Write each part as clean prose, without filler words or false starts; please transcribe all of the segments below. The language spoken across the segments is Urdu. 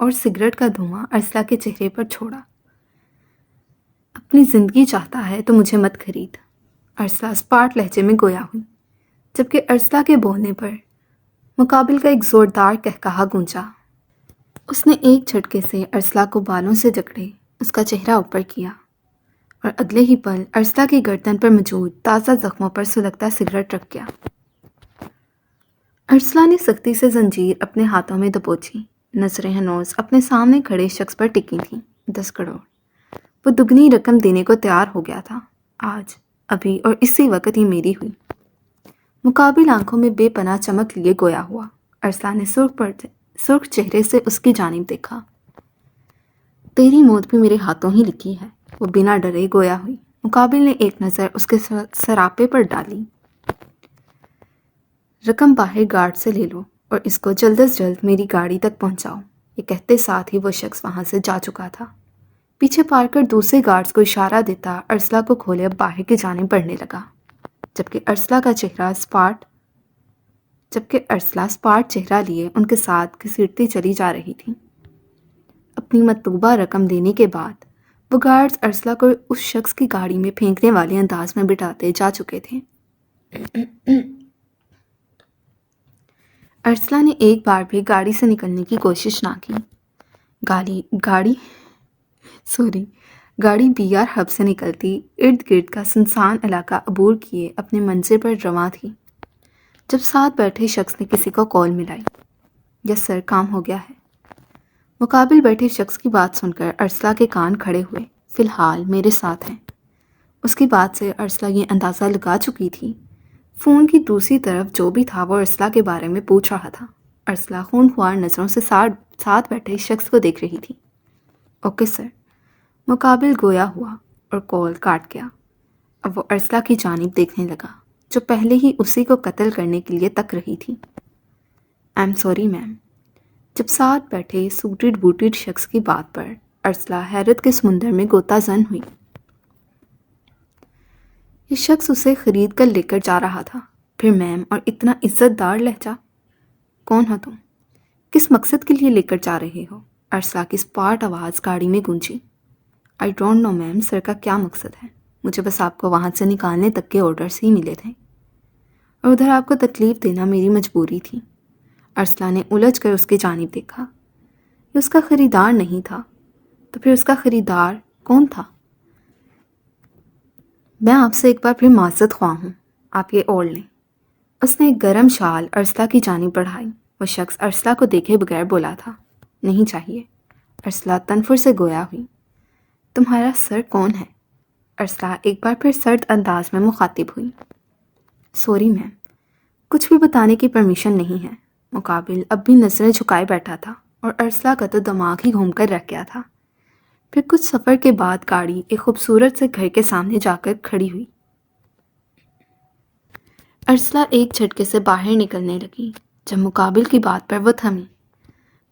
اور سگریٹ کا دھواں ارسلہ کے چہرے پر چھوڑا۔ اپنی زندگی چاہتا ہے تو مجھے مت خرید، ارسلہ اسپاٹ لہجے میں گویا ہوئی، جبکہ ارسلہ کے بولنے پر مقابل کا ایک زوردار قہقہا گونجا۔ اس نے ایک جھٹکے سے ارسلہ کو بالوں سے جکڑے اس کا چہرہ اوپر کیا اور اگلے ہی پل ارسلہ کی گردن پر موجود تازہ زخموں پر سلگتا سگریٹ رکھ گیا۔ ارسلہ نے سختی سے زنجیر اپنے ہاتھوں میں دبوچی، نظریں ہنوز اپنے سامنے کھڑے شخص پر ٹکی تھیں۔ 10 کروڑ، وہ دگنی رقم دینے کو تیار ہو گیا تھا۔ آج، ابھی اور اسی وقت یہ میری ہوئی۔ مقابل آنکھوں میں بے پناہ چمک لیے گویا ہوا۔ ارسلہ نے سرخ چہرے سے اس کی جانب دیکھا۔ تیری موت بھی میرے ہاتھوں ہی لکھی ہے، وہ بنا ڈرے گویا ہوئی۔ مقابل نے ایک نظر اس کے سراپے پر ڈالی۔ رقم باہر گارڈ سے لے لو اور اس کو جلد از جلد میری گاڑی تک پہنچاؤ۔ یہ کہتے ساتھ ہی وہ شخص وہاں سے جا چکا تھا۔ پیچھے پار کر دوسرے گارڈز کو اشارہ دیتا ارسلہ کو کھولے اب باہر کی جانب بڑھنے لگا، جبکہ ارسلہ اسپاٹ چہرہ لیے ان کے ساتھ گھسیٹتی چلی جا رہی تھی۔ اپنی مطلوبہ رقم دینے کے بعد وہ گارڈز ارسلہ کو اس شخص کی گاڑی میں پھینکنے والے انداز میں بٹھاتے جا چکے تھے۔ ارسلہ نے ایک بار بھی گاڑی سے نکلنے کی کوشش نہ کی۔ گاڑی بی آر ہب سے نکلتی ارد گرد کا سنسان علاقہ عبور کیے اپنے منزل پر رواں تھی، جب ساتھ بیٹھے شخص نے کسی کو کال ملائی۔ یس سر، کام ہو گیا ہے۔ مقابل بیٹھے شخص کی بات سن کر ارسلہ کے کان کھڑے ہوئے۔ فی الحال میرے ساتھ ہیں۔ اس کی بات سے ارسلہ یہ اندازہ لگا چکی تھی۔ فون کی دوسری طرف جو بھی تھا وہ ارسلہ کے بارے میں پوچھ رہا تھا۔ ارسلہ خونخوار نظروں سے ساتھ بیٹھے شخص کو دیکھ رہی تھی۔ اوکے سر، مقابل گویا ہوا اور کال کاٹ گیا۔ اب وہ ارسلہ کی جانب دیکھنے لگا، جو پہلے ہی اسی کو قتل کرنے کے لیے تک رہی تھی۔ I am sorry ma'am. جب ساتھ بیٹھے سوٹڈ بوٹڈ شخص کی بات پر ارسلہ حیرت کے سمندر میں غوطہ زن ہوئی۔ یہ شخص اسے خرید کر لے کر جا رہا تھا، پھر میم اور اتنا عزت دار لہجہ۔ کون ہو تم؟ کس مقصد کے لیے لے کر جا رہے ہو؟ ارسلہ کی اسپاٹ آواز گاڑی میں گونجی۔ آئی ڈونٹ نو میم، سر کا کیا مقصد ہے؟ مجھے بس آپ کو وہاں سے نکالنے تک کے آرڈرز ہی ملے تھے، اور ادھر آپ کو تکلیف دینا میری مجبوری تھی۔ ارسلہ نے الجھ کر اس کی جانب دیکھا۔ یہ اس کا خریدار نہیں تھا، تو پھر اس کا خریدار کون تھا؟ میں آپ سے ایک بار پھر معذرت خواہ ہوں، آپ یہ اوڑھ لیں۔ اس نے ایک گرم شال ارسلہ کی جانب بڑھائی۔ وہ شخص ارسلہ کو دیکھے بغیر بولا تھا، نہیں چاہیے۔ ارسلہ تنفر سے گویا ہوئی۔ تمہارا سر کون ہے؟ ارسلہ ایک بار پھر سرد انداز میں مخاطب ہوئی۔ سوری میم، کچھ بھی بتانے کی پرمیشن نہیں ہے۔ مقابل اب بھی نظریں جھکائے بیٹھا تھا اور ارسلہ کا تو دماغ ہی گھوم کر رہ گیا تھا۔ پھر کچھ سفر کے بعد گاڑی ایک خوبصورت سے گھر کے سامنے جا کر کھڑی ہوئی۔ ارسلہ ایک جھٹکے سے باہر نکلنے لگی جب مقابل کی بات پر وہ تھمی۔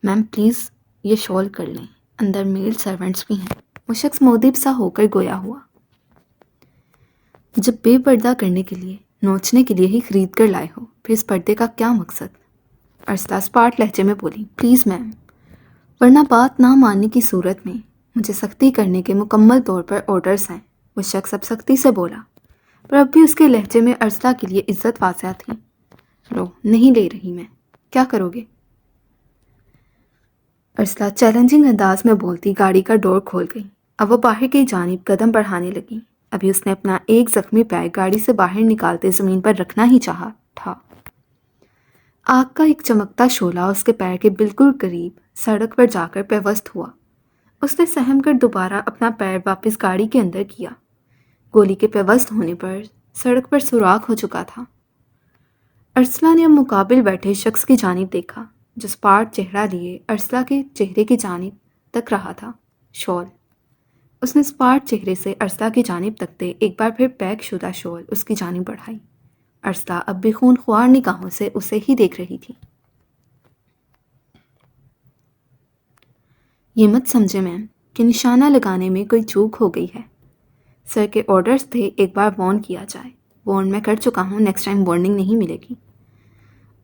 میم پلیز یہ شال کر لیں، اندر میل سرونٹس بھی ہیں۔ وہ شخص مودب سا ہو کر گویا ہوا۔ جب بے پردہ کرنے کے لیے، نوچنے کے لیے ہی خرید کر لائے ہو، پھر اس پردے کا کیا مقصد؟ ارسلہ اسپاٹ لہجے میں بولی۔ پلیز میم، ورنہ بات نہ ماننے کی صورت میں مجھے سختی کرنے کے مکمل طور پر آرڈرز ہیں۔ وہ شخص اب سختی سے بولا، پر اب بھی اس کے لہجے میں ارسلہ کے لیے عزت واضح تھی۔ لو، نہیں لے رہی میں، کیا کرو گے؟ ارسلہ چیلنجنگ انداز میں بولتی گاڑی کا ڈور کھول گئی۔ اب وہ باہر کی جانب قدم بڑھانے لگی۔ ابھی اس نے اپنا ایک زخمی پیر گاڑی سے باہر نکالتے زمین پر رکھنا ہی چاہا تھا۔ آگ کا ایک چمکتا شعلہ اس کے پیر کے بالکل قریب سڑک پر جا کر پیوست ہوا۔ اس نے سہم کر دوبارہ اپنا پیر واپس گاڑی کے اندر کیا۔ گولی کے پیوست ہونے پر سڑک پر سوراخ ہو چکا تھا۔ ارسلہ نے اب مقابل بیٹھے شخص کی جانب دیکھا، جو اسپاٹ چہرہ لیے ارسلہ کے چہرے کی جانب تک رہا تھا۔ شال۔ اس نے اسپاٹ چہرے سے ارسلہ کی جانب تکتے ایک بار پھر پیک شدہ شال اس کی جانب بڑھائی۔ ارسلہ اب بھی خون خوار نگاہوں سے اسے ہی دیکھ رہی تھی۔ یہ مت سمجھے میم کہ نشانہ لگانے میں کوئی چوک ہو گئی ہے۔ سر کے آرڈرز تھے ایک بار وارن کیا جائے۔ وارن میں کر چکا ہوں، نیکسٹ ٹائم وارننگ نہیں ملے گی۔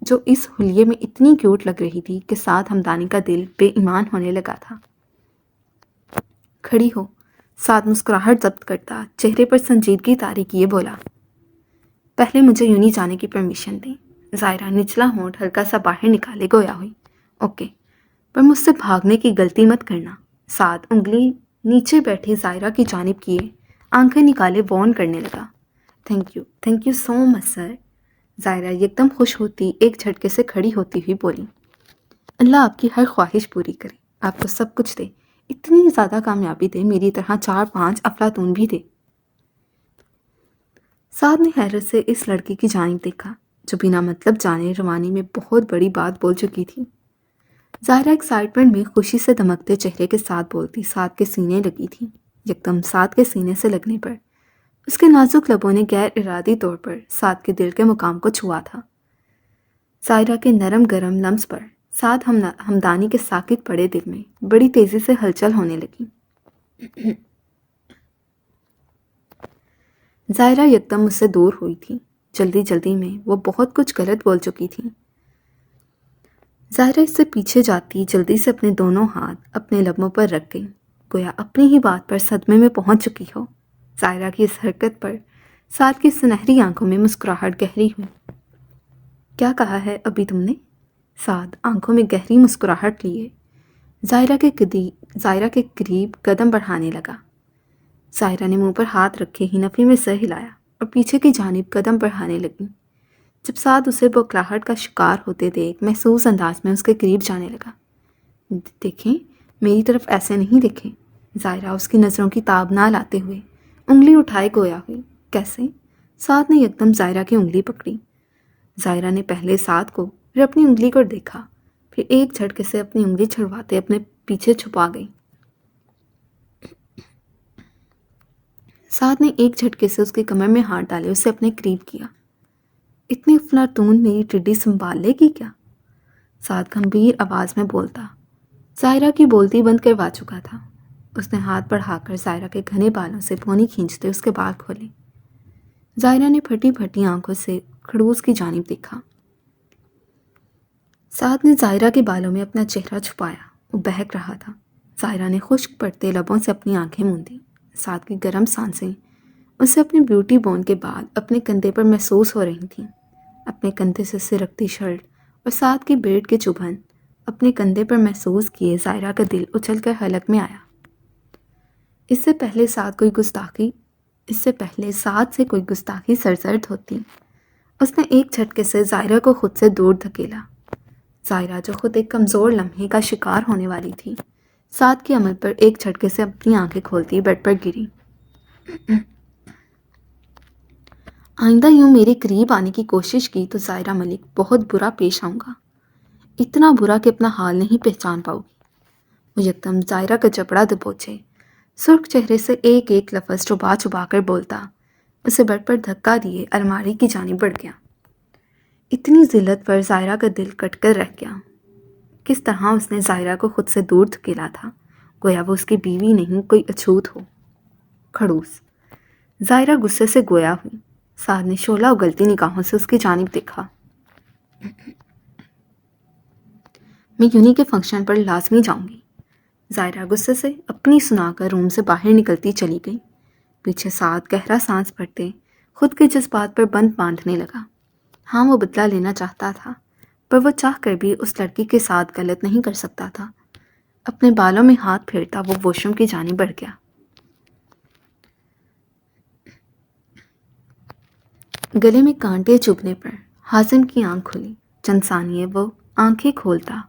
جو اس حلیے میں اتنی کیوٹ لگ رہی تھی کہ سعد ہمدانی کا دل بے ایمان ہونے لگا تھا۔ کھڑی ہو، سعد مسکراہٹ ضبط کرتا چہرے پر سنجیدگی طاری کیے بولا، پہلے مجھے یونی جانے کی پرمیشن دیں۔ ظاہرہ نچلا ہونٹ ہلکا سا باہر نکالے گویا ہوئی، اوکے، پر مجھ سے بھاگنے کی غلطی مت کرنا۔ سعد انگلی نیچے بیٹھی ظاہرہ کی جانب کیے آنکھیں نکالے وارن کرنے لگا، تھینک یو سو مچ سر۔ ظاہرہ یکدم خوش ہوتی ایک جھٹکے سے کھڑی ہوتی ہوئی بولی، اللہ آپ کی ہر خواہش پوری کرے، آپ کو سب کچھ دے، اتنی زیادہ کامیابی دے، میری طرح 4-5 افلاطون بھی دے۔ سعد نے حیرت سے اس لڑکی کی جانب دیکھا جو بنا مطلب جانے روانی میں بہت بڑی بات بول چکی تھی۔ ظاہرہ ایکسائٹمنٹ میں خوشی سے دمکتے چہرے کے ساتھ بولتی سعد کے سینے لگی تھی۔ یکدم سعد کے سینے سے لگنے پر اس کے نازک لبوں نے غیر ارادی طور پر سعد کے دل کے مقام کو چھوا تھا۔ ظاہرہ کے نرم گرم لمس پر سعد ہمدانی کے ساکت پڑے دل میں بڑی تیزی سے ہلچل ہونے لگی۔ ظاہرہ یکدم مجھ سے دور ہوئی تھی، جلدی جلدی میں وہ بہت کچھ غلط بول چکی تھی۔ ظاہرہ اس سے پیچھے جاتی جلدی سے اپنے دونوں ہاتھ اپنے لبوں پر رکھ گئی، گویا اپنی ہی بات پر صدمے میں پہنچ چکی ہو۔ ظاہرہ کی اس حرکت پر سعد کی سنہری آنکھوں میں مسکراہٹ گہری ہوئی۔ کیا کہا ہے ابھی تم نے؟ سعد آنکھوں میں گہری مسکراہٹ لیے ظاہرہ کے قریب قدم بڑھانے لگا۔ ظاہرہ نے منہ پر ہاتھ رکھے ہی نفی میں سر ہلایا اور پیچھے کی جانب قدم بڑھانے لگی۔ جب سعد اسے بوکھلاہٹ کا شکار ہوتے دیکھ محسوس انداز میں اس کے قریب جانے لگا۔ دیکھیں، میری طرف ایسے نہیں دیکھیں۔ ظاہرہ اس کی نظروں کی تاب نہ لاتے ہوئے انگلی اٹھائے گویا ہوئی۔ کیسے؟ سعد نے یکدم ظاہرہ کی انگلی پکڑی۔ ظاہرہ نے پہلے سعد کو پھر اپنی انگلی کو دیکھا، پھر ایک جھٹکے سے اپنی انگلی چھڑواتے اپنے پیچھے چھپا گئی۔ سعد نے ایک جھٹکے سے اس کی کمر میں ہاتھ ڈالے اسے اپنے قریب کیا۔ اتنی افلاطون میری ٹڈی سنبھال لے گی کیا؟ سعد گمبھیر آواز میں بولتا۔ ظاہرہ کی بولتی بند کروا چکا تھا۔ اس نے ہاتھ بڑھا کر ظاہرہ کے گھنے بالوں سے پونی کھینچتے اس کے بال کھولے۔ ظاہرہ نے پھٹی پھٹی آنکھوں سے خڑوس کی جانب دیکھا۔ سعد نے ظاہرہ کے بالوں میں اپنا چہرہ چھپایا، وہ بہک رہا تھا۔ ظاہرہ نے خشک پڑتے لبوں سے اپنی آنکھیں موندیں۔ سعد کی گرم سانسیں اسے اپنی بیوٹی بون کے بعد اپنے کندھے پر محسوس ہو رہی تھیں۔ اپنے کندھے سے سرکتی شرٹ اور سعد کی بیڑ کے چبھن اپنے کندھے پر محسوس کیے ظاہرہ کا دل اچھل کر حلق میں آیا۔ اس سے پہلے سعد سے کوئی گستاخی سرزد ہوتی، اس نے ایک جھٹکے سے ظاہرہ کو خود سے دور دھکیلا۔ ظاہرہ جو خود ایک کمزور لمحے کا شکار ہونے والی تھی، سعد کے عمل پر ایک جھٹکے سے اپنی آنکھیں کھولتی بیڈ پر گری۔ آئندہ یوں میرے قریب آنے کی کوشش کی تو ظاہرہ ملک بہت برا پیش آؤں گا، اتنا برا کہ اپنا حال نہیں پہچان پاؤ گی۔ وہ یکدم ظاہرہ کا جبڑا دبوچے سرخ چہرے سے ایک ایک لفظ چبا چبا کر بولتا اسے بیڈ پر دھکا دیے الماری کی جانب بڑھ گیا۔ اتنی ذلت پر ظاہرہ کا دل کٹ کر رہ گیا۔ کس طرح اس نے ظاہرہ کو خود سے دور دھکیلا تھا، گویا وہ اس کی بیوی نہیں کوئی اچھوت ہو۔ کھڑوس۔ ظاہرہ غصے سے گویا ہوئی۔ سعد نے شعلہ اگلتی نگاہوں سے اس کی جانب دیکھا۔ میں یونی کے فنکشن پر لازمی جاؤں گی۔ ظاہرہ غصے سے اپنی سنا کر روم سے باہر نکلتی چلی گئی۔ پیچھے سعد گہرا سانس بھرتے خود کے جذبات پر بند باندھنے لگا۔ ہاں، وہ بدلہ لینا چاہتا تھا، پر وہ چاہ کر بھی اس لڑکی کے ساتھ غلط نہیں کر سکتا تھا۔ اپنے بالوں میں ہاتھ پھیرتا وہ واش روم کی جانب بڑھ گیا۔ گلے میں کانٹے چبھنے پر حازم کی آنکھ کھلی۔ چند ثانیے وہ آنکھیں کھولتا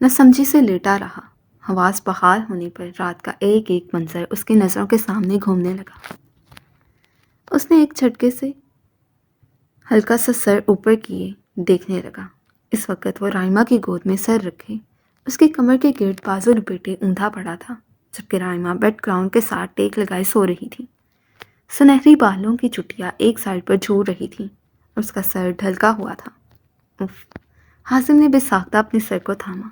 نہ سمجھی سے لیٹا رہا۔ حواس بحال ہونے پر رات کا ایک ایک منظر اس کی نظروں کے سامنے گھومنے لگا۔ اس نے ایک جھٹکے سے ہلکا سا سر اوپر کیے دیکھنے لگا۔ اس وقت وہ رائما کی گود میں سر رکھے اس کی کمر کے گرد بازو لپیٹے اوندا پڑا تھا، جبکہ رائما بیڈ گراؤنڈ کے ساتھ ٹیک لگائے سو رہی تھی۔ سنہری بالوں کی چٹیاں ایک سائڈ پر جھول رہی تھی اور اس کا سر ڈھلکا ہوا تھا۔ اف! حازم نے بے ساختہ اپنے سر کو تھاما۔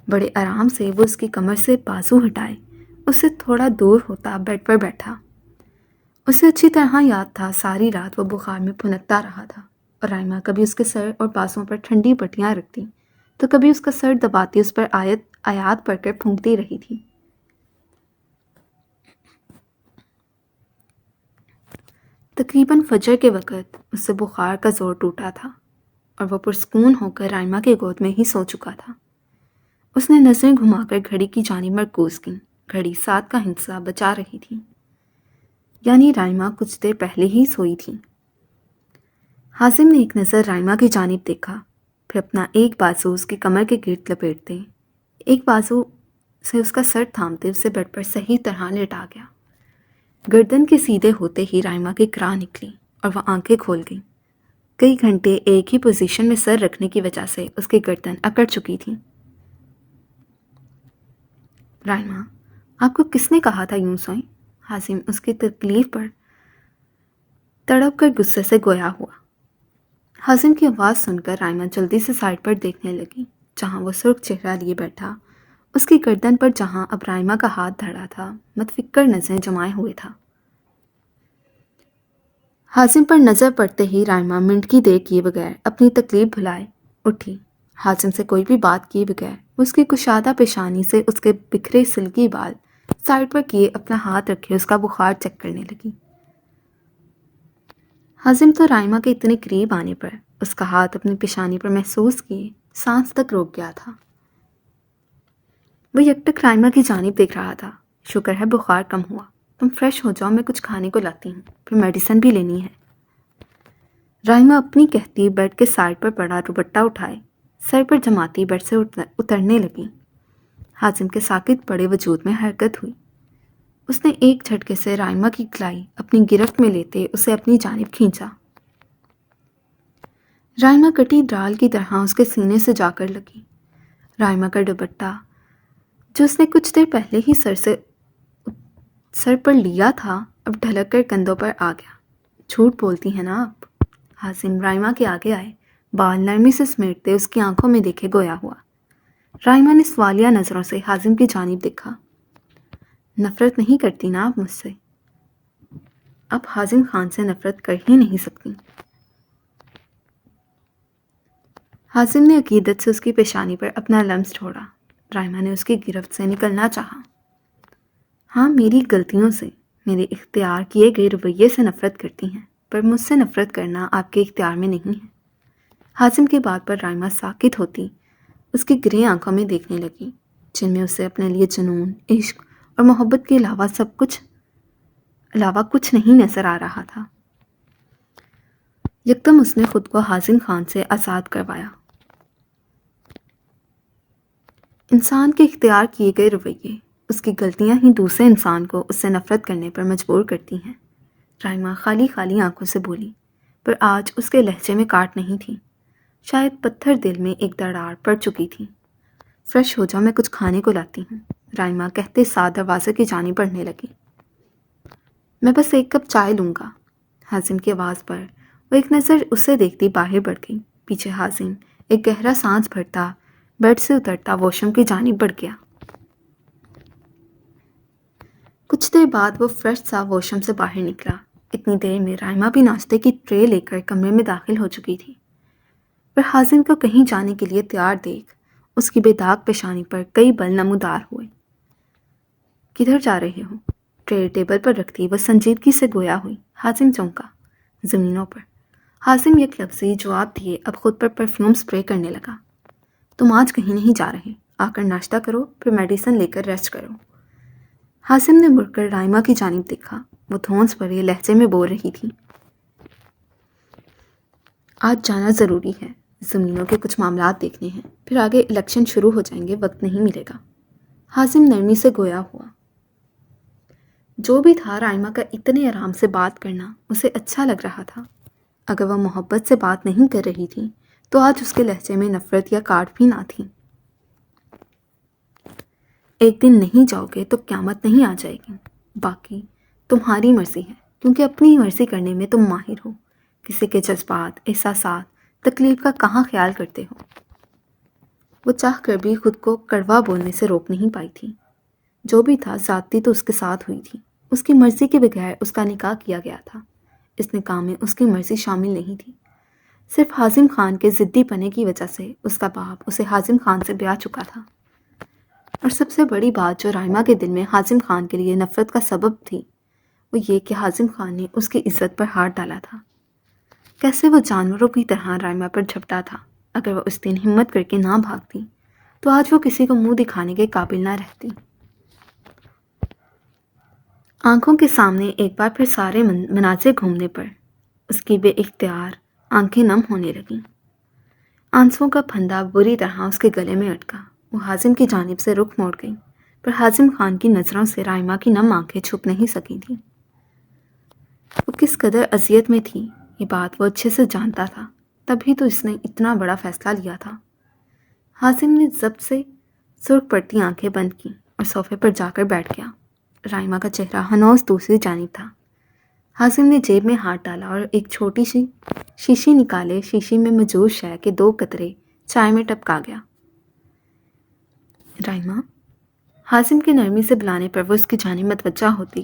بڑے آرام سے وہ اس کی کمر سے بازو ہٹائے اس سے تھوڑا دور ہوتا بیڈ پر بیٹھا۔ اسے اچھی طرح یاد تھا ساری رات وہ بخار میں پھنکتا رہا تھا۔ اور رائما کبھی اس کے سر اور بازوں پر ٹھنڈی پٹیاں رکھتی تو کبھی اس کا سر دباتی اس پر آیات پڑھ کر پھونکتی رہی تھی۔ تقریباً فجر کے وقت اس سے بخار کا زور ٹوٹا تھا اور وہ پرسکون ہو کر رائما کے گود میں ہی سو چکا تھا۔ اس نے نظریں گھما کر گھڑی کی جانب مرکوز کیں۔ گھڑی 7 کا ہندسہ بچا رہی تھی، یعنی رائما کچھ دیر پہلے ہی سوئی تھی۔ حازم نے ایک نظر رائما کی جانب دیکھا، پھر اپنا ایک بازو اس کی کمر کے گرد لپیٹتے، ایک بازو سے اس کا سر تھامتے اسے بیڈ پر صحیح طرح لٹا گیا۔ گردن کے سیدھے ہوتے ہی رائما کی کراہ نکلی اور وہ آنکھیں کھول گئی۔ کئی گھنٹے ایک ہی پوزیشن میں سر رکھنے کی وجہ سے اس کی گردن اکڑ چکی تھی۔ رائما، آپ کو کس نے کہا تھا یوں سوئیں؟ حازم اس کی تکلیف پر تڑپ کر غصے سے گویا ہوا۔ حازم کی آواز سن کر رائما جلدی سے سائڈ پر دیکھنے لگی، جہاں وہ سرخ چہرہ لیے بیٹھا، اس کی گردن پر جہاں اب رائما کا ہاتھ دھڑا تھا، متفکر نظریں جمائے ہوئے تھا۔ حازم پر نظر پڑتے ہی رائما منٹ کی دیر کیے بغیر اپنی تکلیف بھلائے اٹھی۔ حازم سے کوئی بھی بات کیے بغیر اس کی کشادہ پیشانی سے اس کے بکھرے سلکی بال سائڈ پر کیے اپنا ہاتھ رکھے اس کا بخار چیک کرنے لگی۔ حازم تو رائما کے اتنے قریب آنے پر اس کا ہاتھ اپنی پیشانی پر محسوس کیے سانس تک روک گیا تھا۔ وہ یکٹک رائما کی جانب دیکھ رہا تھا۔ شکر ہے بخار کم ہوا، تم فریش ہو جاؤ، میں کچھ کھانے کو لاتی ہوں، پھر میڈیسن بھی لینی ہے۔ رائما اپنی کہتی بیڈ کے سائڈ پر پڑا دوپٹہ اٹھائے سر پر جماتی بیڈ سے اترنے لگی۔ حازم کے ساکت پڑے وجود میں حرکت ہوئی۔ اس نے ایک جھٹکے سے رائما کی کلائی اپنی گرفت میں لیتے اسے اپنی جانب کھینچا۔ رائما کٹی ڈال کی طرح اس کے سینے سے جا کر لگی۔ رائما کا دوپٹہ جو اس نے کچھ دیر پہلے ہی سر پر لیا تھا اب ڈھلک کر کندھوں پر آ گیا۔ جھوٹ بولتی ہیں نا آپ؟ حازم رائما کے آگے آئے، بال نرمی سے سمیٹتے اس کی آنکھوں میں دیکھے گویا ہوا۔ رائما نے سوالیہ نظروں سے حازم کی جانب دیکھا۔ نفرت نہیں کرتی نا آپ مجھ سے؟ اب حازم خان سے نفرت کر ہی نہیں سکتی۔ حازم نے عقیدت سے اس کی پیشانی پر اپنا لمس چھوڑا۔ رائما نے اس کی گرفت سے نکلنا چاہا۔ ہاں، میری غلطیوں سے، میرے اختیار کیے گئے رویے سے نفرت کرتی ہیں، پر مجھ سے نفرت کرنا آپ کے اختیار میں نہیں ہے۔ حازم کی بات پر رائما ساکت ہوتی اس کی گرے آنکھوں میں دیکھنے لگی، جن میں اسے اپنے لیے جنون، عشق اور محبت کے علاوہ کچھ نہیں نظر آ رہا تھا۔ یکدم اس نے خود کو حازم خان سے آزاد کروایا۔ انسان کے اختیار کیے گئے رویے، اس کی غلطیاں ہی دوسرے انسان کو اس سے نفرت کرنے پر مجبور کرتی ہیں۔ رائما خالی خالی آنکھوں سے بولی، پر آج اس کے لہجے میں کاٹ نہیں تھی، شاید پتھر دل میں ایک دراڑ پڑ چکی تھی۔ فریش ہو جاؤ، میں کچھ کھانے کو لاتی ہوں، رائما کہتے ساتھ دروازے کی جانب بڑھنے لگی۔ میں بس ایک کپ چائے لوں گا۔ حازم کی آواز پر وہ ایک نظر اسے دیکھتی باہر بڑھ گئی۔ پیچھے حازم ایک گہرا سانس بھرتا بیڈ سے اترتا واش روم کی جانب بڑھ گیا۔ کچھ دیر بعد وہ فریش سا واش روم سے باہر نکلا۔ اتنی دیر میں رائما بھی ناشتے کی ٹرے لے کر کمرے میں داخل ہو چکی تھی، پر حازم کو کہیں جانے کے لیے تیار دیکھ اس کی بے داغ پیشانی پر کئی بل نمودار ہوئے۔ کدھر جا رہے ہو؟ ٹرے ٹیبل پر رکھتی وہ سنجیدگی سے گویا ہوئی۔ حازم چونکا۔ زمینوں پر۔ حازم یک لفظی جواب دیے اب خود پر پرفیوم سپرے کرنے لگا۔ تم آج کہیں نہیں جا رہے، آ کر ناشتہ کرو، پھر میڈیسن لے کر ریسٹ کرو۔ حازم نے مڑ کر رائما کی جانب دیکھا، وہ دھونس بھرے لہجے میں بول رہی تھی۔ آج جانا ضروری ہے، زمینوں کے کچھ معاملات دیکھنے ہیں، پھر آگے الیکشن شروع ہو جائیں گے، وقت نہیں ملے گا۔ حازم نرمی سے گویا ہوا۔ جو بھی تھا، رائما کا اتنے آرام سے بات کرنا اسے اچھا لگ رہا تھا۔ اگر وہ محبت سے بات نہیں کر رہی تھی تو آج اس کے لہجے میں نفرت یا کاٹ بھی نہ تھی۔ ایک دن نہیں جاؤ گے تو قیامت نہیں آ جائے گی، باقی تمہاری مرضی ہے، کیونکہ اپنی مرضی کرنے میں تم ماہر ہو، کسی کے جذبات، احساسات، تکلیف کا کہاں خیال کرتے ہو۔ وہ چاہ کر بھی خود کو کڑوا بولنے سے روک نہیں پائی تھی۔ جو بھی تھا زیادتی تو اس کے ساتھ ہوئی تھی، اس کی مرضی کے بغیر اس کا نکاح کیا گیا تھا، اس نکاح میں اس کی مرضی شامل نہیں تھی۔ صرف حازم خان کے ضدی پنے کی وجہ سے اس کا باپ اسے حازم خان سے بیاہ چکا تھا۔ اور سب سے بڑی بات جو رائمہ کے دل میں حازم خان کے لیے نفرت کا سبب تھی وہ یہ کہ حازم خان نے اس کی عزت پر ہاتھ ڈالا تھا۔ کیسے وہ جانوروں کی طرح رائمہ پر جھپٹا تھا۔ اگر وہ اس دن ہمت کر کے نہ بھاگتی تو آج وہ کسی کو منہ دکھانے کے قابل نہ رہتی۔ آنکھوں کے سامنے ایک بار پھر سارے مناظر گھومنے پر اس کی بے اختیار آنکھیں نم ہونے لگیں۔ آنسوؤں کا پھندا بری طرح اس کے گلے میں اٹکا۔ وہ حازم کی جانب سے رخ موڑ گئی، پر حازم خان کی نظروں سے رائمہ کی نم آنکھیں چھپ نہیں سکی تھیں۔ وہ کس قدر اذیت میں تھی یہ بات وہ اچھے سے جانتا تھا، تبھی تو اس نے اتنا بڑا فیصلہ لیا تھا۔ حازم نے ضبط سے سرخ پڑتی آنکھیں بند کی اور صوفے پر جا کر بیٹھ گیا۔ رائمہ کا چہرہ ہنوز دوسری جانب تھا۔ حازم نے جیب میں ہاتھ ڈالا اور ایک چھوٹی سی شیشی نکالے۔ شیشی میں موجود شے کے 2 قطرے چائے میں ٹپکا گیا۔ رائمہ، حازم کی نرمی سے بلانے پر وہ اس کی جانب متوجہ ہوتی،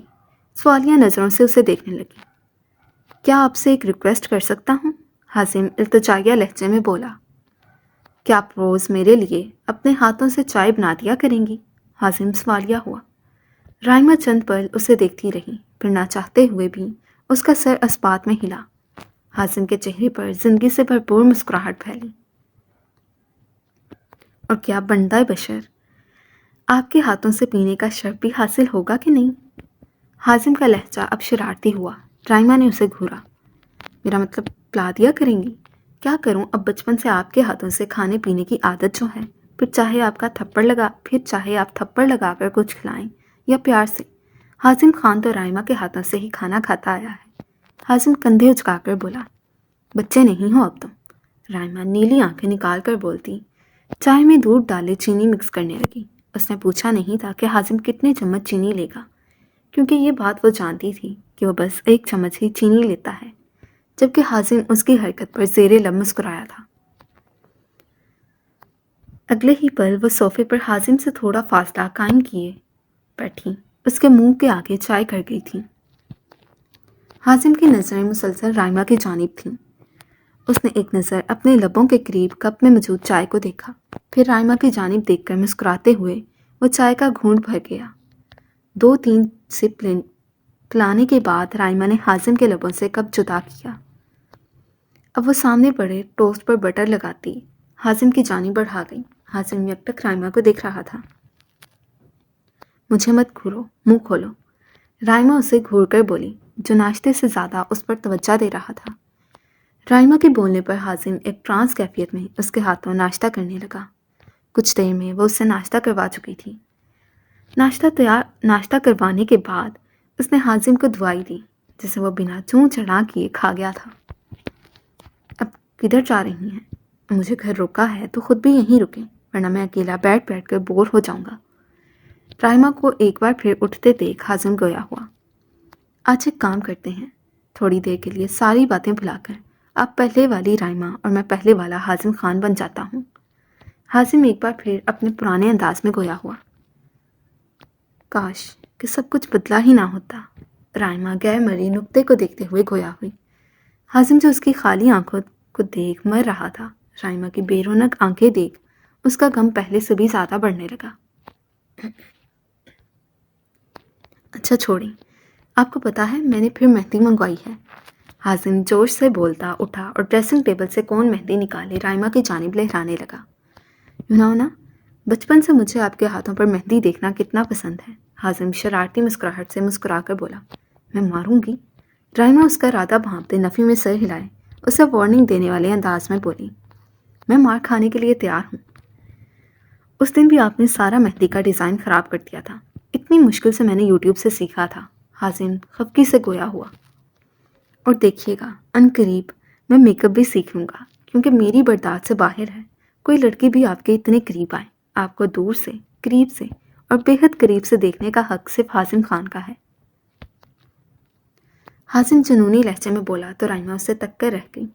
سوالیہ نظروں سے اسے دیکھنے لگی۔ کیا آپ سے ایک ریکویسٹ کر سکتا ہوں؟ حازم التجائیہ لہجے میں بولا۔ کیا آپ روز میرے لیے اپنے ہاتھوں سے چائے بنا دیا کریں گی؟ حازم سوالیہ ہوا۔ رائمہ چند پل اسے دیکھتی رہی، پھر نہ چاہتے ہوئے بھی اس کا سر اسبات میں ہلا۔ حازم کے چہرے پر زندگی سے بھرپور مسکراہٹ پھیلی۔ اور کیا بندہ بشر آپ کے ہاتھوں سے پینے کا شرف بھی حاصل ہوگا کہ نہیں؟ حازم کا لہجہ اب شرارتی ہوا۔ رائمہ نے اسے گھورا۔ میرا مطلب پلا دیا کریں گی؟ کیا کروں، اب بچپن سے آپ کے ہاتھوں سے کھانے پینے کی عادت جو ہے، پھر چاہے آپ تھپڑ لگا کر کچھ کھلائیں یا پیار سے۔ حازم خان تو رائمہ کے ہاتھوں سے ہی کھانا کھاتا آیا ہے۔ حازم کندھے اچکا کر بولا۔ بچے نہیں ہو اب تم، رائمہ نیلی آنکھیں نکال کر بولتی۔ چائے میں دودھ ڈالے چینی مکس کرنے لگی۔ اس نے پوچھا نہیں تھا کہ حازم کتنے چمچ چینی لے گا، کیونکہ یہ بات وہ جانتی تھی کہ وہ بس 1 چمچ ہی چینی لیتا ہے، جبکہ حازم اس کی حرکت پر زیر لب مسکرایا تھا۔ اگلے ہی پل وہ صوفے پر حازم سے تھوڑا فاصلہ قائم کیے بیٹھی، اس کے منہ کے آگے چائے کر گئی تھی۔ حازم کی نظریں مسلسل رائمہ کی جانب تھیں۔ اس نے ایک نظر اپنے لبوں کے قریب کپ میں موجود چائے کو دیکھا، پھر رائمہ کی جانب دیکھ کر مسکراتے ہوئے وہ چائے کا گھونٹ بھر گیا۔ 2-3 سپ پلانے کے بعد رائمہ نے حازم کے لبوں سے کپ جدا کیا۔ اب وہ سامنے پڑے ٹوسٹ پر بٹر لگاتی حازم کی جانب بڑھا گئی۔ حازم یکٹک رائمہ کو دیکھ رہا تھا۔ مجھے مت گھورو، منہ کھولو، رائمہ اسے گھور کر بولی، جو ناشتے سے زیادہ اس پر توجہ دے رہا تھا۔ رائمہ کے بولنے پر حازم ایک ٹرانس کیفیت میں اس کے ہاتھوں ناشتہ کرنے لگا۔ کچھ دیر میں وہ اسے ناشتہ کروا چکی تھی۔ ناشتہ کروانے کے بعد اس نے حازم کو دعائی دی، جسے وہ بنا چون چڑھا کیے کھا گیا تھا۔ اب کدھر جا رہی ہیں؟ مجھے گھر روکا ہے تو خود بھی یہیں رکیں، ورنہ میں اکیلا بیٹھ کر بور ہو جاؤں گا۔ رائمہ کو ایک بار پھر اٹھتے دیکھ حازم گویا ہوا۔ آج ایک کام کرتے ہیں، تھوڑی دیر کے لیے ساری باتیں بھلا کر آپ پہلے والی رائمہ اور میں پہلے والا حازم خان بن جاتا ہوں۔ حازم ایک بار پھر اپنے پرانے انداز میں گویا ہوا۔ کاش کہ سب کچھ بدلا ہی نہ ہوتا، رائمہ غیر مرئی نقطے کو دیکھتے ہوئے گویا ہوئی۔ حازم جو اس کی خالی آنکھوں کو دیکھ مر رہا تھا، رائمہ کی بے رونق آنکھیں دیکھ اس کا غم پہلے سے بھی زیادہ بڑھنے لگا۔ اچھا چھوڑیں، آپ کو پتا ہے میں نے پھر مہندی منگوائی ہے۔ حازم جوش سے بولتا اٹھا اور ڈریسنگ ٹیبل سے کون مہندی نکالے رائمہ کی جانب لہرانے لگا۔ یونانا، بچپن سے مجھے آپ کے ہاتھوں پر مہندی دیکھنا کتنا پسند ہے۔ حازم شرارتی مسکراہٹ سے مسکرا کر بولا۔ میں ماروں گی، رائمہ اس کا ارادہ بھانپتے نفی میں سر ہلائے اسے وارننگ دینے والے انداز میں بولی۔ میں مار کھانے کے لیے تیار ہوں۔ اس دن بھی آپ نے سارا مہندی کا ڈیزائن خراب کر دیا تھا، اتنی مشکل سے میں نے یوٹیوب سے سیکھا تھا۔ حازم خفگی سے گویا ہوا۔ اور دیکھیے گا ان قریب میں میک اپ بھی سیکھ لوں گا، کیونکہ میری برداشت سے باہر ہے کوئی لڑکی بھی آپ کے اتنے قریب آئے۔ آپ کو دور سے، قریب سے اور بے حد قریب سے دیکھنے کا حق صرف حازم خان کا ہے۔ حازم جنونی لہجے میں بولا تو رائمہ اسے تک کر رہ گئی،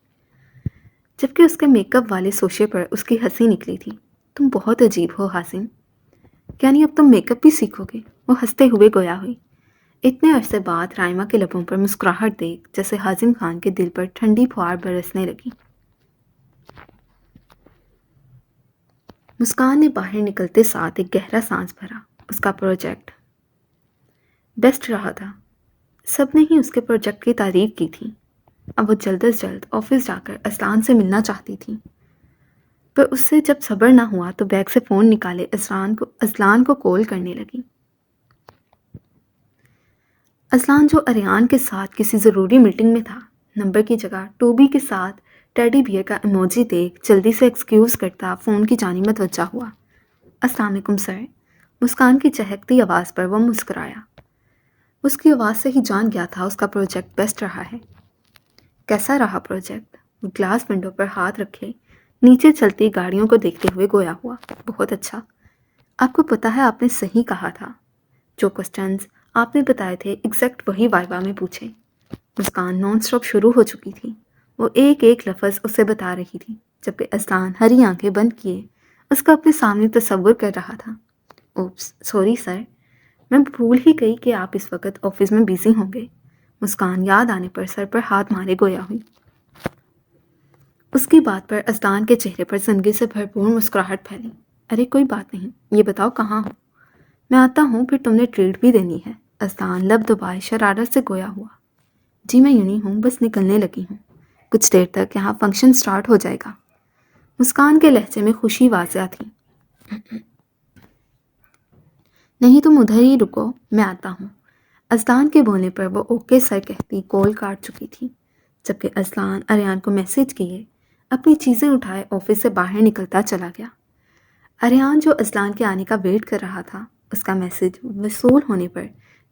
جبکہ اس کے میک اپ والے سوشے پر اس کی ہنسی نکلی تھی۔ تم بہت عجیب ہو حازم، یعنی اب تم میک اپ بھی سیکھو گے؟ وہ ہنستے ہوئے گویا ہوئی۔ اتنے عرصے بعد رائمہ کے لبوں پر مسکراہٹ دیکھ جیسے حازم خان کے دل پر ٹھنڈی پھوار برسنے لگی۔ مسکان نے باہر نکلتے ساتھ ایک گہرا سانس بھرا۔ اس کا پروجیکٹ بیسٹ رہا تھا۔ سب نے ہی اس کے پروجیکٹ کی تعریف کی تھی۔ اب وہ جلد از جلد آفس جا کر اسلان سے ملنا چاہتی تھی، پر اس سے جب صبر نہ ہوا تو بیگ سے فون نکالے اسلان کو کال کرنے لگی۔ اسلان جو اریان کے ساتھ کسی ضروری میٹنگ میں تھا، نمبر کی جگہ 2B کے ساتھ ٹیڈی بیئر کا ایموجی دیکھ جلدی سے ایکسکیوز کرتا فون کی جانب متوجہ ہوا۔ السلام علیکم سر۔ مسکان کی چہکتی آواز پر وہ مسکرایا۔ اس کی آواز سے ہی جان گیا تھا اس کا پروجیکٹ بیسٹ رہا ہے۔ کیسا رہا پروجیکٹ؟ وہ گلاس ونڈو پر ہاتھ رکھے نیچے چلتی گاڑیوں کو دیکھتے ہوئے گویا ہوا۔ بہت اچھا۔ آپ کو پتہ ہے آپ نے صحیح کہا تھا، جو کوسچنز آپ نے بتائے تھے ایگزیکٹ وہی وائوا میں پوچھے۔ مسکان نان سٹاپ شروع ہو چکی تھی۔ وہ ایک ایک لفظ اسے بتا رہی تھی، جبکہ اسلان ہری آنکھیں بند کیے اس کا اپنے سامنے تصور کر رہا تھا۔ اوپس سوری سر، میں بھول ہی گئی کہ آپ اس وقت آفس میں بیزی ہوں گے۔ مسکان یاد آنے پر سر پر ہاتھ مارے گویا ہوئی۔ اس کی بات پر اسلان کے چہرے پر زندگی سے بھرپور مسکراہٹ پھیلی۔ ارے کوئی بات نہیں، یہ بتاؤ کہاں ہو؟ میں آتا ہوں، پھر تم نے ٹریٹ بھی دینی ہے۔ اسلان لب دبائے شرارت سے گویا ہوا۔ جی میں یونی ہوں، بس نکلنے لگی ہوں، کچھ دیر تک یہاں فنکشن سٹارٹ ہو جائے گا۔ مسکان کے لہجے میں خوشی واضح تھی۔ نہیں تم ادھر ہی رکو، میں آتا ہوں۔ اسلان کے بولنے پر وہ اوکے سر کہتی کال کاٹ چکی تھی، جبکہ اسلان اریان کو میسج کیے اپنی چیزیں اٹھائے آفس سے باہر نکلتا چلا گیا۔ اریان جو اسلان کے آنے کا ویٹ کر رہا تھا، اس کا میسج وصول ہونے پر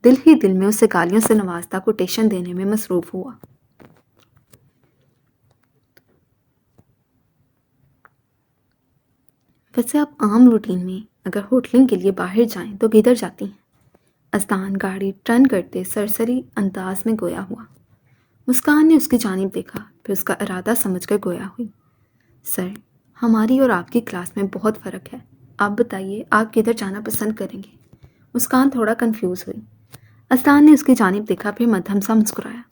دل ہی دل میں اسے گالیوں سے نوازتا کوٹیشن دینے میں مصروف ہوا۔ ویسے آپ عام روٹین میں اگر ہوٹلنگ کے لیے باہر جائیں تو کدھر جاتی ہیں؟ اسلان گاڑی ٹرن کرتے سرسری انداز میں گویا ہوا۔ مسکان نے اس کی جانب دیکھا، پھر اس کا ارادہ سمجھ کر گویا ہوئی۔ سر، ہماری اور آپ کی کلاس میں بہت فرق ہے، آپ بتائیے آپ کدھر جانا پسند کریں گے؟ مسکان تھوڑا کنفیوز ہوئی۔ اسلان نے اس کی جانب دیکھا، پھر مدھم سا مسکرایا۔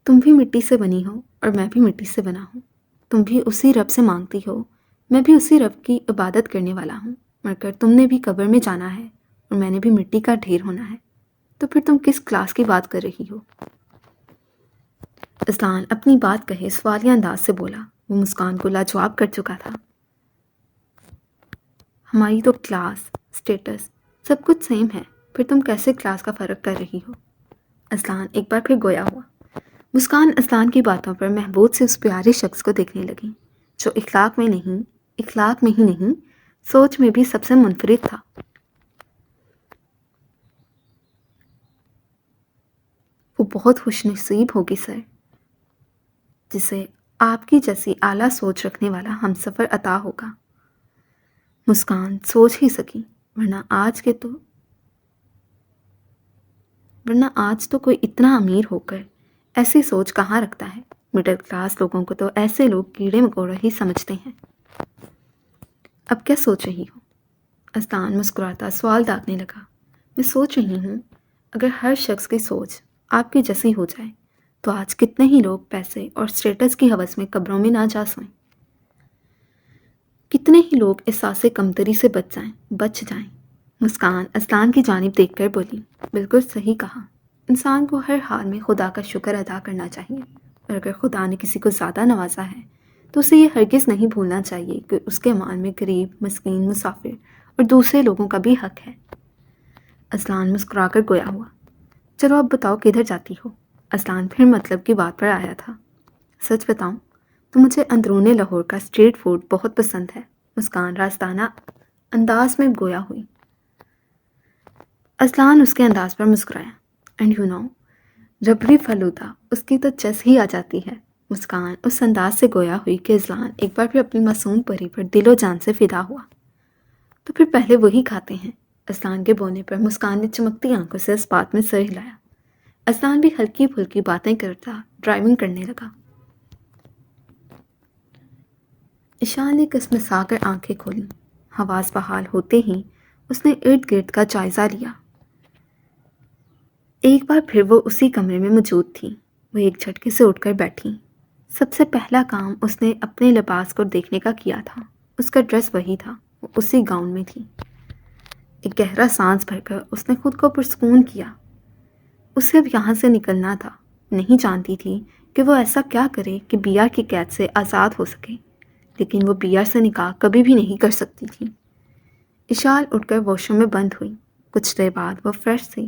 تم بھی مٹی سے بنی ہو اور میں بھی مٹی سے بنا ہوں، تم بھی اسی رب سے مانگتی ہو، میں بھی اسی رب کی عبادت کرنے والا ہوں، مر کر تم نے بھی قبر میں جانا ہے اور میں نے بھی مٹی کا ڈھیر ہونا ہے، تو پھر تم کس کلاس کی بات کر رہی ہو؟ اسلان اپنی بات کہے سوالیہ انداز سے بولا۔ وہ مسکان کو لاجواب کر چکا تھا۔ ہماری تو کلاس، سٹیٹس سب کچھ سیم ہے، پھر تم کیسے کلاس کا فرق کر رہی ہو؟ اسلان ایک بار پھر گویا ہوا۔ مسکان اسلان کی باتوں پر محبوب سے اس پیارے شخص کو دیکھنے لگی جو اخلاق میں ہی نہیں سوچ میں بھی سب سے منفرد تھا۔ وہ بہت خوش نصیب ہوگی سر، جسے آپ کی جیسی اعلیٰ سوچ رکھنے والا ہم سفر عطا ہوگا۔ مسکان سوچ ہی سکی، ورنہ آج تو کوئی اتنا امیر ہو کر ایسی سوچ کہاں رکھتا ہے؟ مڈل کلاس لوگوں کو تو ایسے لوگ کیڑے مکوڑے ہی سمجھتے ہیں۔ اب کیا سوچ رہی ہو؟ اسلان مسکراتا سوال داغنے لگا۔ میں سوچ رہی ہوں اگر ہر شخص کی سوچ آپ کی جیسی ہو جائے تو آج کتنے ہی لوگ پیسے اور سٹیٹس کی ہوس میں قبروں میں نہ جا سوئیں، کتنے ہی لوگ احساس کمتری سے بچ جائیں۔ مسکان اسلان کی جانب دیکھ کر بولی، بالکل صحیح کہا، انسان کو ہر حال میں خدا کا شکر ادا کرنا چاہیے، اور اگر خدا نے کسی کو زیادہ نوازا ہے تو اسے یہ ہرگز نہیں بھولنا چاہیے کہ اس کے مال میں غریب، مسکین، مسافر اور دوسرے لوگوں کا بھی حق ہے۔ اسلان مسکرا کر گویا ہوا۔ چلو اب بتاؤ کدھر جاتی ہو؟ اسلان پھر مطلب کی بات پر آیا تھا۔ سچ بتاؤں تو مجھے اندرون لاہور کا اسٹریٹ فوڈ بہت پسند ہے۔ مسکان راستانہ انداز میں گویا ہوئی۔ اسلان اس کے انداز پر مسکرایا۔ And you know, rabri falooda اس کی تو چس ہی آ جاتی ہے۔ مسکان اس انداز سے گویا ہوئی کہ اسلان ایک بار پھر اپنی معصوم پری پر دل و جان سے فدا ہوا۔ تو پھر پہلے وہی کھاتے ہیں۔ اسلان کے بولنے پر مسکان نے چمکتی آنکھوں سے اس بات میں سر ہلایا۔ اسلان بھی ہلکی پھلکی باتیں کرتا ڈرائیونگ کرنے لگا۔ ایشان نے کسمسا کر آنکھیں کھولیں۔ حواس بحال ہوتے ہی اس نے ارد گرد کا جائزہ لیا۔ ایک بار پھر وہ اسی کمرے میں موجود تھی۔ وہ ایک جھٹکے سے اٹھ کر بیٹھی۔ سب سے پہلا کام اس نے اپنے لباس کو دیکھنے کا کیا تھا۔ اس کا ڈریس وہی تھا، وہ اسی گاؤن میں تھی۔ ایک گہرا سانس بھر کر اس نے خود کو پرسکون کیا۔ اسے اب یہاں سے نکلنا تھا۔ نہیں جانتی تھی کہ وہ ایسا کیا کرے کہ بیار کی قید سے آزاد ہو سکے، لیکن وہ بیار سے نکاح کبھی بھی نہیں کر سکتی تھی۔ اشال اٹھ کر واش روم میں بند ہوئی۔ کچھ دیر بعد وہ فریش تھی۔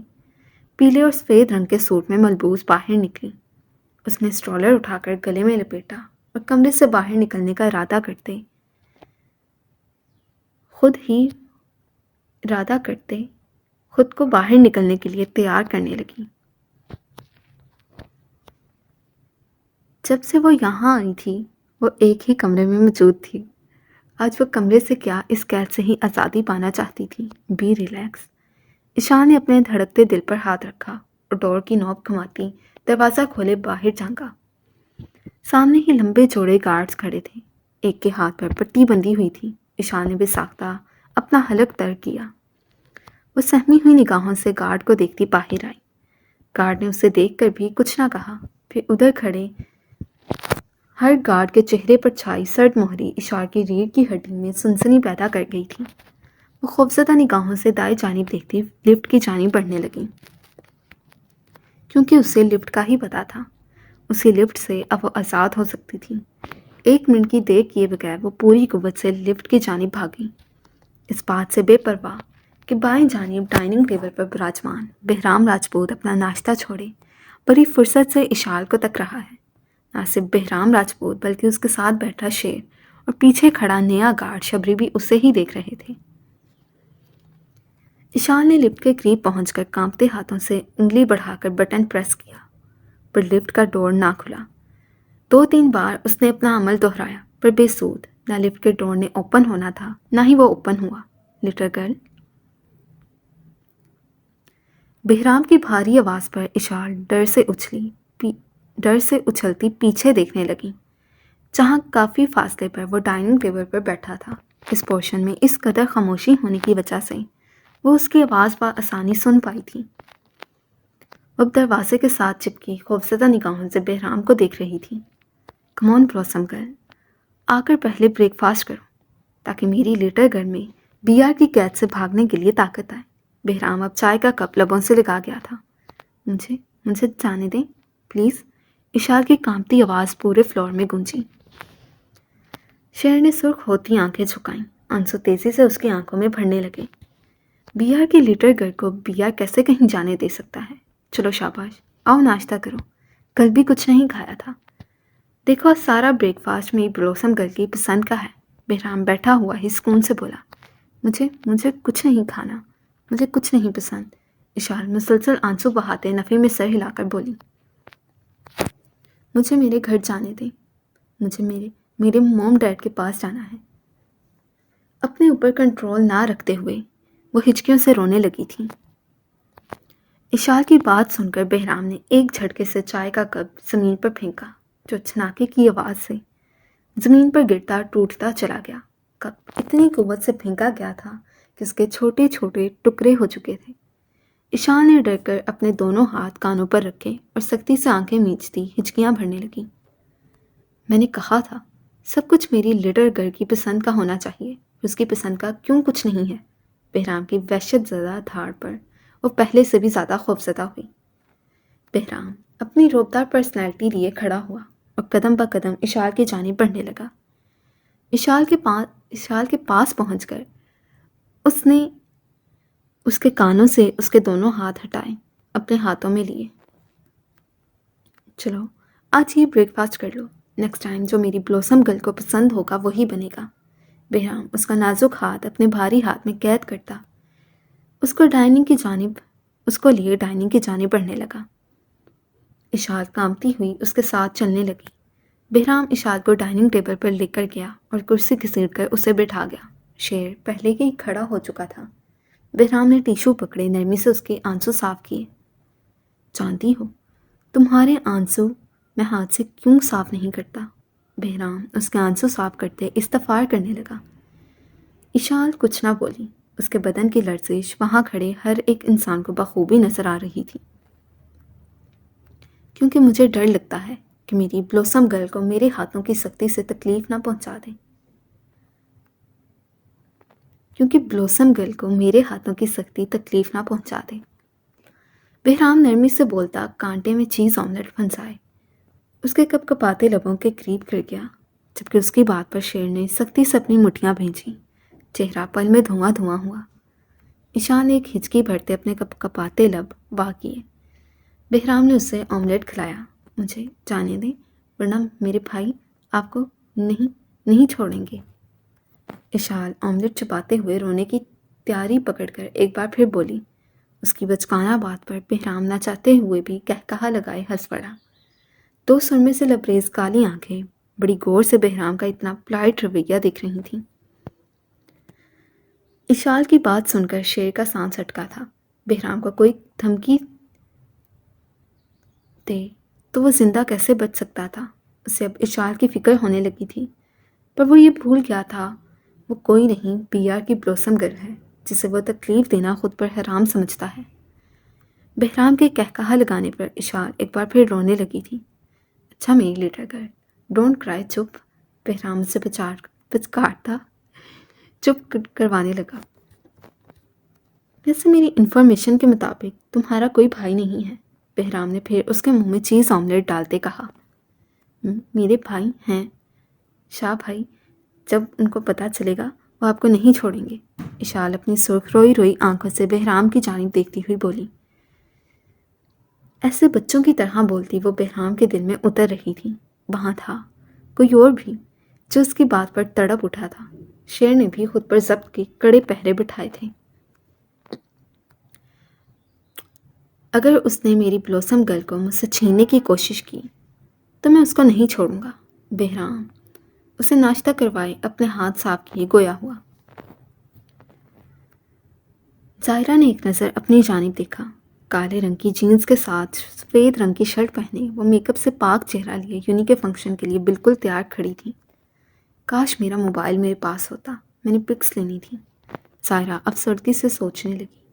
پیلے اور سفید رنگ کے سوٹ میں ملبوس باہر نکلی۔ اس نے اسٹرالر اٹھا کر گلے میں لپیٹا اور کمرے سے باہر نکلنے کا ارادہ کرتے خود کو باہر نکلنے کے لیے تیار کرنے لگی۔ جب سے وہ یہاں آئی تھی وہ ایک ہی کمرے میں موجود تھی۔ آج وہ کمرے سے کیا اس قید سے ہی آزادی پانا چاہتی تھی۔ Be relax. ایشان نے اپنے دھڑکتے دل پر ہاتھ رکھا اور ڈور کی نوب گھماتی دروازہ کھولے باہر جھانکا۔ سامنے ہی لمبے چوڑے گارڈز کھڑے تھے۔ ایک کے ہاتھ پر پٹی بندھی ہوئی تھی۔ ایشان نے بے ساختہ اپنا حلق تر کیا۔ وہ سہمی ہوئی نگاہوں سے گارڈ کو دیکھتی باہر آئی۔ گارڈ نے اسے دیکھ کر بھی کچھ نہ کہا۔ پھر ادھر کھڑے ہر گارڈ کے چہرے پر چھائی سرد مہری اشار کی ریڑھ کی ہڈی میں سنسنی پیدا کر گئی تھی۔ وہ خوفزدہ نگاہوں سے دائیں جانب دیکھتی لفٹ کی جانب بڑھنے لگی، کیونکہ اسے لفٹ کا ہی پتا تھا۔ اسی لفٹ سے اب وہ آزاد ہو سکتی تھی۔ 1 منٹ کی دیر کیے بغیر وہ پوری قوت سے لفٹ کی جانب بھاگی، اس بات سے بے پرواہ کہ بائیں جانب ڈائننگ ٹیبل پر براجمان بہرام راجپوت اپنا ناشتہ چھوڑے بڑی فرصت سے اشال کو تک رہا ہے۔ نہ صرف بہرام راجپوت بلکہ اس کے ساتھ بیٹھا شیر اور پیچھے کھڑا نیا گارڈ شبری بھی اسے ہی دیکھ رہے تھے۔ اشال نے لفٹ کے قریب پہنچ کر کانپتے ہاتھوں سے انگلی بڑھا کر بٹن پریس کیا، پر لفٹ کا ڈور نہ کھلا۔ 2-3 بار اس نے اپنا عمل دہرایا، پر بے سود۔ نہ لفٹ کے ڈور نے اوپن ہونا تھا، نہ ہی وہ اوپن ہوا۔ Little girl. بہرام کی بھاری آواز پر اشال ڈر سے اچھلتی پیچھے دیکھنے لگی، جہاں کافی فاصلے پر وہ ڈائننگ ٹیبل پر بیٹھا تھا۔ اس پورشن میں اس قدر خاموشی ہونے کی وجہ سے وہ اس کی آواز بآسانی سن پائی تھی۔ وہ اب دروازے کے ساتھ چپکی خوفزدہ نگاہوں سے بہرام کو دیکھ رہی تھی۔ کم آن بلاسم گرل، آ کر پہلے بریک فاسٹ کرو تاکہ میری لٹل گرل میں بیار کی قید سے بھاگنے کے لیے طاقت آئے۔ بہرام اب چائے کا کپ لبوں سے لگا گیا تھا۔ مجھے جانے دیں پلیز، اشال کی کانپتی آواز پورے فلور میں گونجی۔ شیر نے سرخ ہوتی آنکھیں جھکائیں، آنسو تیزی سے اس کی آنکھوں میں بھرنے لگے۔ بیار کی لٹل گرل کو بیار کیسے کہیں جانے دے سکتا ہے؟ چلو شاباش، آؤ ناشتہ کرو، کل بھی کچھ نہیں کھایا تھا۔ دیکھو سارا بریک فاسٹ میری بلوسم گرل کی پسند کا ہے۔ بہرام بیٹھا ہوا ہی سکون سے بولا۔ مجھے کچھ نہیں کھانا، مجھے کچھ نہیں پسند۔ اشال مسلسل آنسو بہاتے نفی میں سر ہلا کر بولی۔ مجھے میرے گھر جانے دیں، مجھے میرے موم ڈیڈ کے پاس جانا ہے۔ اپنے اوپر کنٹرول نہ رکھتے ہوئے وہ ہچکیوں سے رونے لگی تھی۔ اشال کی بات سن کر بہرام نے ایک جھٹکے سے چائے کا کپ زمین پر پھینکا، جو چھناکے کی آواز سے زمین پر گرتا ٹوٹتا چلا گیا۔ کپ اتنی قوت سے پھینکا گیا تھا کہ اس کے چھوٹے چھوٹے ٹکڑے ہو چکے تھے۔ اشال نے ڈر کر اپنے دونوں ہاتھ کانوں پر رکھے اور سختی سے آنکھیں میچتی ہچکیاں بھرنے لگیں۔ میں نے کہا تھا سب کچھ میری لٹل گرل کی پسند کا ہونا چاہیے، اس کی پسند کا کیوں کچھ نہیں ہے؟ بہرام کی وحشت زدہ دھاڑ پر وہ پہلے سے بھی زیادہ خوفزدہ ہوئی۔ بہرام اپنی روبدار پرسنالٹی لیے کھڑا ہوا اور قدم با قدم اشال کی جانب بڑھنے لگا۔ اشال کے پاس پہنچ کر اس نے اس کے کانوں سے اس کے دونوں ہاتھ ہٹائے، اپنے ہاتھوں میں لیے۔ چلو آج یہ بریک فاسٹ کر لو، نیکسٹ ٹائم جو میری بلوسم گرل کو پسند ہوگا وہی بنے گا۔ بہرام اس کا نازک ہاتھ اپنے بھاری ہاتھ میں قید کرتا اس کو لیے ڈائننگ کی جانب بڑھنے لگا۔ اشال کانپتی ہوئی اس کے ساتھ چلنے لگی۔ بہرام اشال کو ڈائننگ ٹیبل پر لے کر گیا اور کرسی گھسیٹ کر اسے بٹھا گیا۔ شیر پہلے ہی کھڑا ہو چکا تھا۔ بہرام نے ٹیشو پکڑے نرمی سے اس کے آنسو صاف کیے۔ جانتی ہو تمہارے آنسو میں ہاتھ سے کیوں صاف نہیں کرتا؟ بہرام اس کے آنسو صاف کرتے استغفار کرنے لگا۔ اشال کچھ نہ بولی۔ اس کے بدن کی لرزش وہاں کھڑے ہر ایک انسان کو بخوبی نظر آ رہی تھی۔ کیونکہ مجھے ڈر لگتا ہے کہ میری بلوسم گرل کو میرے ہاتھوں کی سختی سے تکلیف نہ پہنچا دیں۔ کیونکہ بلوسم گرل کو میرے ہاتھوں کی سختی تکلیف نہ پہنچا دے۔ بہرام نرمی سے بولتا کانٹے میں چیز آملیٹ پھنسائے اس کے کپ کپاتے لبوں کے قریب گر گیا، جبکہ اس کی بات پر شیر نے سختی سے اپنی مٹھیاں بھیجی۔ چہرہ پل میں دھواں دھواں ہوا۔ ایشان نے ایک ہچکی بھرتے اپنے کپ کپاتے لب واہ کیے۔ بہرام نے اسے آملیٹ کھلایا۔ مجھے جانے دیں ورنہ میرے بھائی آپ کو نہیں چھوڑیں گے۔ اشال آملیٹ چباتے ہوئے رونے کی تیاری پکڑ کر ایک بار پھر بولی۔ اس کی بچکانہ بات پر بہرام نہ چاہتے ہوئے بھی کہا لگائے ہنس پڑا۔ دو سرمے سے لبریز کالی آنکھیں بڑی غور سے بہرام کا اتنا پلائٹ رویہ دیکھ رہی تھیں۔ اشال کی بات سن کر شیر کا سانس اٹکا تھا۔ بہرام کو کوئی دھمکی دے تو وہ زندہ کیسے بچ سکتا تھا؟ اسے اب اشال کی فکر ہونے لگی تھی، پر وہ یہ بھول گیا تھا وہ کوئی نہیں BR کی بلوسم گرل ہے جسے وہ تکلیف دینا خود پر حرام سمجھتا ہے۔ بہرام کے کہا لگانے پر اشال ایک بار پھر رونے لگی تھی۔ اچھا میری لیٹر گرل، ڈونٹ کرائی، چپ۔ بہرام اسے پچکارتا چپ کروانے لگا۔ ویسے میری انفارمیشن کے مطابق تمہارا کوئی بھائی نہیں ہے، بہرام نے پھر اس کے منہ میں چیز آملیٹ ڈالتے کہا۔ میرے بھائی ہیں شاہ بھائی، جب ان کو پتہ چلے گا وہ آپ کو نہیں چھوڑیں گے۔ اشال اپنی سرخ روئی روئی آنکھوں سے بہرام کی جانب دیکھتی ہوئی بولی۔ ایسے بچوں کی طرح بولتی وہ بہرام کے دل میں اتر رہی تھی۔ وہاں تھا کوئی اور بھی جو اس کی بات پر تڑپ اٹھا تھا۔ شیر نے بھی خود پر ضبط کے کڑے پہرے بٹھائے تھے۔ اگر اس نے میری بلوسم گرل کو مجھ سے چھیننے کی کوشش کی تو میں اس کو نہیں چھوڑوں گا۔ بہرام اسے ناشتہ کروائے اپنے ہاتھ صاف کیے گویا ہوا۔ ظاہرہ نے ایک نظر اپنی جانب دیکھا۔ کالے رنگ کی جینز کے ساتھ سفید رنگ کی شرٹ پہنے وہ میک اپ سے پاک چہرہ لیے یونی کے فنکشن کے لیے بالکل تیار کھڑی تھی۔ کاش میرا موبائل میرے پاس ہوتا، میں نے پکس لینی تھی، ظاہرہ افسردگی سے سوچنے لگی۔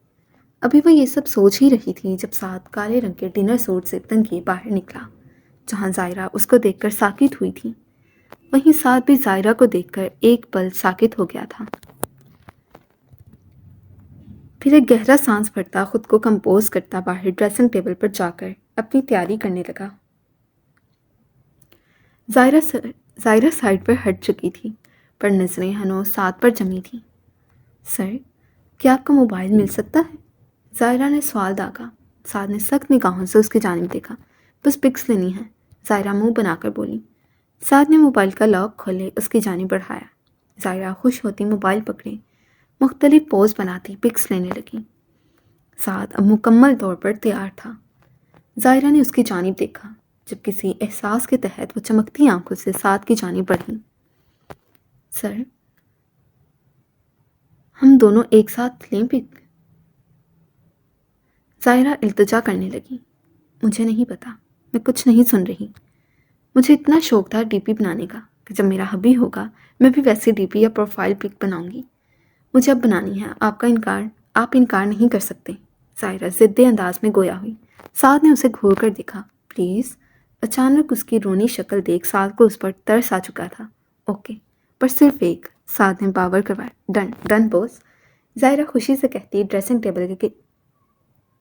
ابھی وہ یہ سب سوچ ہی رہی تھی جب ساتھ کالے رنگ کے ڈنر سوٹ سے تنکیے باہر نکلا، جہاں ظاہرہ اس کو دیکھ کر ساکت ہوئی تھی وہیں ساتھ بھی ظاہرہ کو دیکھ کر ایک پل ساکت ہو گیا تھا۔ پھر ایک گہرا سانس بھرتا خود کو کمپوز کرتا باہر ڈریسنگ ٹیبل پر جا کر اپنی تیاری کرنے لگا۔ ظاہرہ سائڈ پر ہٹ چکی تھی، پر نظریں ہنوز ساتھ پر جمی تھیں۔ سر، کیا آپ کا موبائل مل سکتا ہے؟ ظاہرہ نے سوال داغا۔ سعد نے سخت نگاہوں سے اس کی جانب دیکھا۔ بس پکس لینی ہے، ظاہرہ منہ بنا کر بولی۔ سعد نے موبائل کا لاک کھولے اس کی جانب بڑھایا۔ ظاہرہ خوش ہوتی موبائل پکڑے مختلف پوز بناتی پکس لینے لگی۔ سعد اب مکمل طور پر تیار تھا۔ ظاہرہ نے اس کی جانب دیکھا، جب کسی احساس کے تحت وہ چمکتی آنکھوں سے سعد کی جانب بڑھی۔ سر، ہم دونوں ایک ساتھ لیں پک؟ ظاہرہ التجا کرنے لگی۔ مجھے نہیں پتا، میں کچھ نہیں سن رہی۔ مجھے اتنا شوق تھا ڈی پی بنانے کا کہ جب میرا ہبی ہوگا میں بھی ویسی ڈی پی یا پروفائل پک بناؤں گی۔ مجھے اب بنانی ہے، آپ انکار نہیں کر سکتے۔ ظاہرہ ضدی انداز میں گویا ہوئی۔ سعد نے اسے گھور کر دیکھا۔ پلیز۔ اچانک اس کی رونی شکل دیکھ سعد کو اس پر ترس آ چکا تھا۔ اوکے، پر صرف ایک، سعد نے باور کروایا۔ ڈن بوس، ظاہرہ خوشی سے کہتی ڈریسنگ ٹیبل کے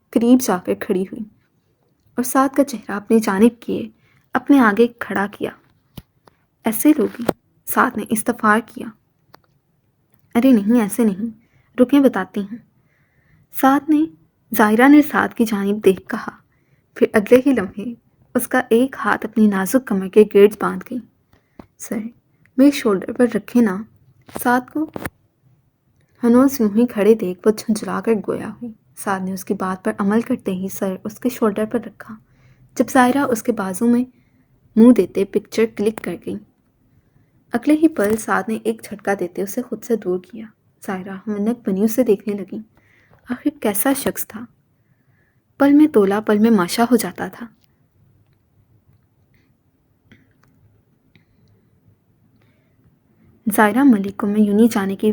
قریب جا کر کھڑی ہوئی اور سعد کا چہرہ اپنی جانب کیے اپنے آگے کھڑا کیا۔ ایسے لوگی؟ سعد نے استفسار کیا۔ ارے نہیں، ایسے نہیں، رکیں بتاتی ہوں، ظاہرہ نے سعد کی جانب دیکھ کہا۔ پھر اگلے ہی لمحے اس کا ایک ہاتھ اپنی نازک کمر کے گرد باندھ گئی۔ سر، میرے شولڈر پر رکھے نا۔ سعد کو ہنوز یوں ہی کھڑے دیکھ وہ جھنجھلا کر گویا ہوئی۔ سعد نے اس کی بات پر عمل کرتے ہی سر اس کے شولڈر پر رکھا۔ جب ظاہرہ اس کے بازو میں منہ دیتے پکچر کلک کر گئی، اگلے ہی پل سعد نے ایک جھٹکا دیتے اسے خود سے دور کیا۔ ظاہرہ منک بنی اسے دیکھنے لگی۔ آخر کیسا شخص تھا؟ پل میں تولا پل میں ماشا ہو جاتا تھا۔ ظاہرہ ملک کو میں یونی جانے کی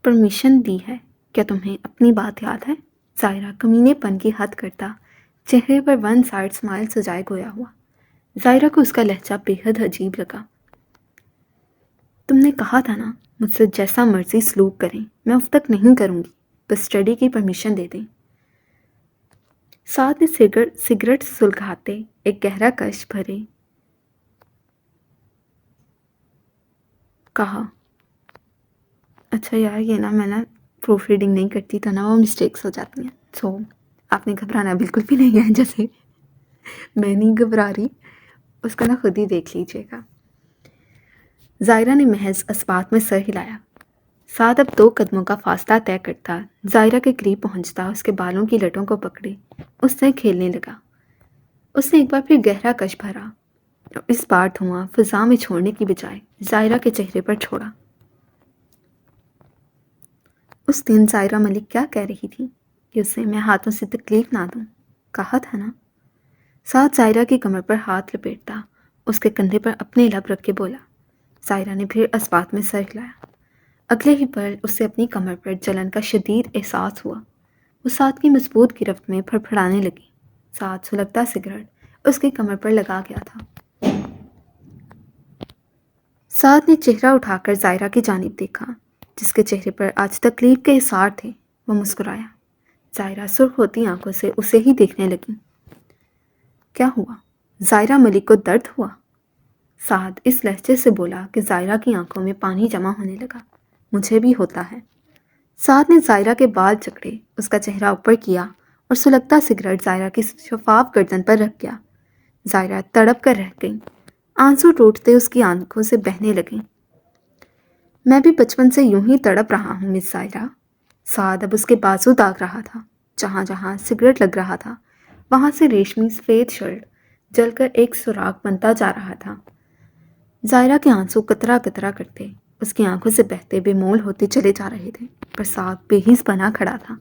پرمیشن دی ہے، کیا تمہیں اپنی بات یاد ہے؟ ظاہرہ کمینے پن کی حد کرتا چہرے پر ون سائڈ اسمائل سجائے گویا ہوا۔ ظاہرہ کو اس کا لہجہ بے حد عجیب لگا۔ تم نے کہا تھا نا مجھ سے جیسا مرضی سلوک کریں، میں اب تک نہیں کروں گی، بس اسٹڈی کی پرمیشن دے دیں۔ سعد نے سگریٹ سلگاتے ایک گہرا کش بھرے کہا، اچھا یار یہ نا میں پروف ریڈنگ نہیں کرتی تو نا وہ مسٹیکس ہو جاتی ہیں، سو آپ نے گھبرانا بالکل بھی نہیں ہے، جیسے میں نہیں گھبرا رہی، اس کا نا خود ہی دیکھ لیجیے گا۔ ظاہرہ نے محض اسبات میں سر ہلایا۔ سعد اب 2 قدموں کا فاصلہ طے کرتا، ظاہرہ کے قریب پہنچتا، اس کے بالوں کی لٹوں کو پکڑے اس سے کھیلنے لگا۔ اس نے ایک بار پھر گہرا کش بھرا اور اس بار دھواں فضا میں چھوڑنے کی بجائے ظاہرہ کے چہرے پر چھوڑا۔ اس دن ظاہرہ ملک کیا کہہ رہی تھی کہ اسے میں ہاتھوں سے تکلیف نہ دوں، کہا تھا نا۔ سعد ظاہرہ کی کمر پر ہاتھ لپیٹتا، اس کے کندھے پر اپنے لب رکھ کے بولا۔ ظاہرہ نے پھر اسبات میں سر ہلایا۔ اگلے ہی پل اسے اپنی کمر پر جلن کا شدید احساس ہوا۔ وہ سعد کی مضبوط گرفت میں پھڑپھڑانے لگی۔ سعد سلگتا سگریٹ اس کی کمر پر لگا گیا تھا۔ سعد نے چہرہ اٹھا کر ظاہرہ کی جانب دیکھا، جس کے چہرے پر آج تکلیف کے اثار تھے۔ وہ مسکرایا۔ ظاہرہ سرخ ہوتی آنکھوں سے اسے ہی دیکھنے لگی۔ کیا ہوا؟ ظاہرہ ملک کو درد ہوا؟ سعد اس لہجے سے بولا کہ ظاہرہ کی آنکھوں میں پانی جمع ہونے لگا۔ مجھے بھی ہوتا ہے۔ سعد نے ظاہرہ کے بال جکڑے، اس کا چہرہ اوپر کیا اور سلگتا سگریٹ ظاہرہ کی شفاف گردن پر رکھ گیا۔ ظاہرہ تڑپ کر رہ گئی، آنسو ٹوٹتے اس کی آنکھوں سے بہنے لگے۔ میں بھی بچپن سے یوں ہی تڑپ رہا ہوں مس ظاہرہ۔ سعد اب اس کے بازو داغ رہا تھا، جہاں جہاں سگریٹ لگ رہا تھا وہاں سے ریشمی سفید شرٹ جل کر ایک سراغ بنتا جا رہا تھا۔ ظاہرہ کے آنسو قطرہ قطرہ کرتے اس کی آنکھوں سے بہتے بے مول ہوتے چلے جا رہے تھے، پر سعد بے حس بنا کھڑا تھا۔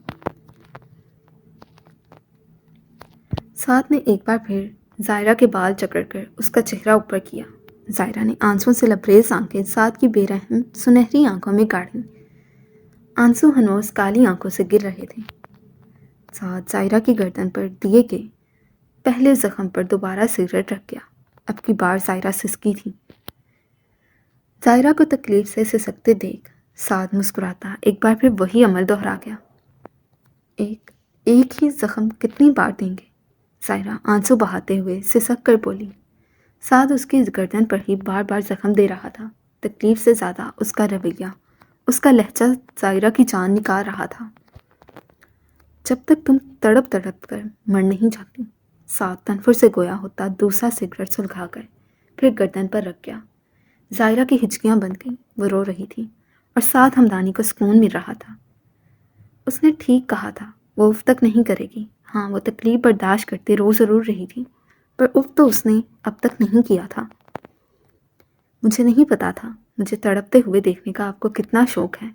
سعد نے ایک بار پھر ظاہرہ کے بال جکڑ کر اس کا چہرہ اوپر کیا۔ ظاہرہ نے آنسوں سے لبریز آنکھیں سعد کی بے رحم سنہری آنکھوں میں گاڑیں۔ آنسو ہنوز کالی آنکھوں سے گر رہے تھے۔ سعد ظاہرہ کی گردن پر دیے کے پہلے زخم پر دوبارہ سگریٹ رکھ گیا۔ اب کی بار ظاہرہ سسکی تھی۔ ظاہرہ کو تکلیف سے سسکتے دیکھ سعد مسکراتا ایک بار پھر وہی عمل دہرا گیا۔ ایک ہی زخم کتنی بار دیں گے؟ ظاہرہ آنسو بہاتے ہوئے سسک کر بولی۔ سعد اس کی گردن پر ہی بار بار زخم دے رہا تھا۔ تکلیف سے زیادہ اس کا رویہ، اس کا لہجہ ظاہرہ کی جان نکال رہا تھا۔ جب تک تم تڑپ تڑپ کر مر نہیں جاتی۔ سعد تنفر سے گویا ہوتا دوسرا سگریٹ سلگا کر پھر گردن پر رکھ گیا۔ ظاہرہ کی ہچکیاں بند گئیں، وہ رو رہی تھی اور سعد ہمدانی کو سکون مل رہا تھا۔ اس نے ٹھیک کہا تھا، وہ اف تک نہیں کرے گی۔ ہاں وہ تکلیف برداشت کرتے رو ضرور رہی تھی، پر اف تو اس نے اب تک نہیں کیا تھا۔ مجھے نہیں پتا تھا مجھے تڑپتے ہوئے دیکھنے کا آپ کو کتنا شوق ہے۔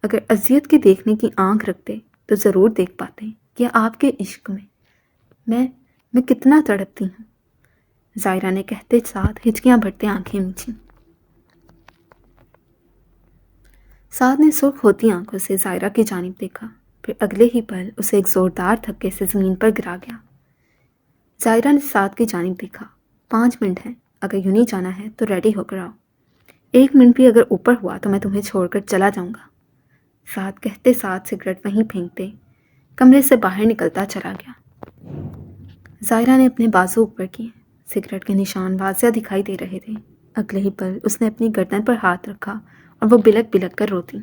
اگر اذیت کے دیکھنے کی آنکھ رکھتے تو ضرور دیکھ پاتے کہ آپ کے عشق میں کتنا تڑپتی ہوں۔ ظاہرہ نے کہتے ساتھ ہچکیاں بھرتے آنکھیں میچھی۔ سعد نے سرخ ہوتی آنکھوں سے ظاہرہ کی جانب دیکھا، پھر اگلے ہی پل اسے ایک زوردار دھکے سے زمین پر گرا گیا۔ ظاہرہ نے سعد کی جانب دیکھا۔ 5 منٹ ہیں، اگر یوں نہیں جانا ہے تو ریڈی ہو کر آؤ۔ 1 منٹ بھی اگر اوپر ہوا تو میں تمہیں چھوڑ کر چلا جاؤں گا۔ سعد کہتے ساتھ سگریٹ وہیں پھینکتے کمرے سے باہر نکلتا چلا گیا۔ ظاہرہ نے اپنے بازو اوپر کیے، سگریٹ کے نشان واضح دکھائی دے رہے تھے۔ اگلے ہی پل اس نے اپنی گردن پر ہاتھ رکھا اور وہ بلک بلک کر روتی۔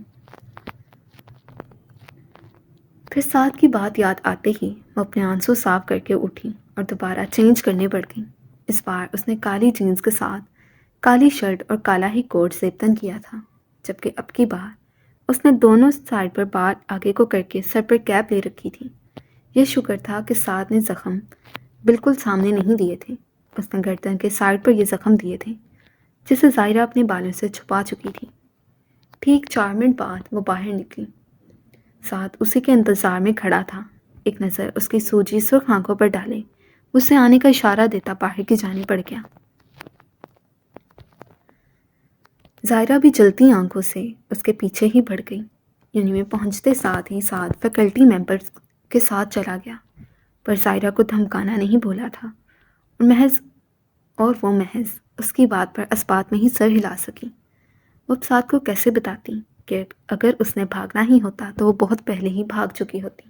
پھر سعد کی بات یاد آتے ہی وہ اپنے آنسو صاف کر کے اٹھی اور دوبارہ چینج کرنے بڑھ گئی۔ اس بار اس نے کالی جینز کے ساتھ کالی شرٹ اور کالا ہی کوٹ زیبتن کیا تھا، جبکہ اب کی بار اس نے دونوں سائڈ پر بال آگے کو کر کے سر پر کیپ لے رکھی تھی۔ یہ شکر تھا کہ سعد نے زخم بالکل سامنے نہیں دیے تھے۔ اس نے گردن کے سائڈ پر یہ زخم دیے تھے جسے ظاہرہ اپنے بالوں سے چھپا چکی تھی۔ ٹھیک 4 منٹ بعد وہ باہر نکلی۔ سعد اسی کے انتظار میں کھڑا تھا۔ ایک نظر اس کی سوجی سرخ آنکھوں پر ڈالے اسے آنے کا اشارہ دیتا باہر کی جانب بڑھ گیا۔ ظاہرہ بھی جلتی آنکھوں سے اس کے پیچھے ہی بڑھ گئی۔ یونی میں پہنچتے ساتھ ہی سعد فیکلٹی ممبر کے ساتھ چلا گیا، پر ظاہرہ کو دھمکانا نہیں بھولا تھا اور وہ محض اس کی بات پر اسبات میں ہی سر ہلا سکی۔ وہ اب سعد کو کیسے بتاتی کہ اگر اس نے بھاگنا ہی ہوتا تو وہ بہت پہلے ہی بھاگ چکی ہوتی۔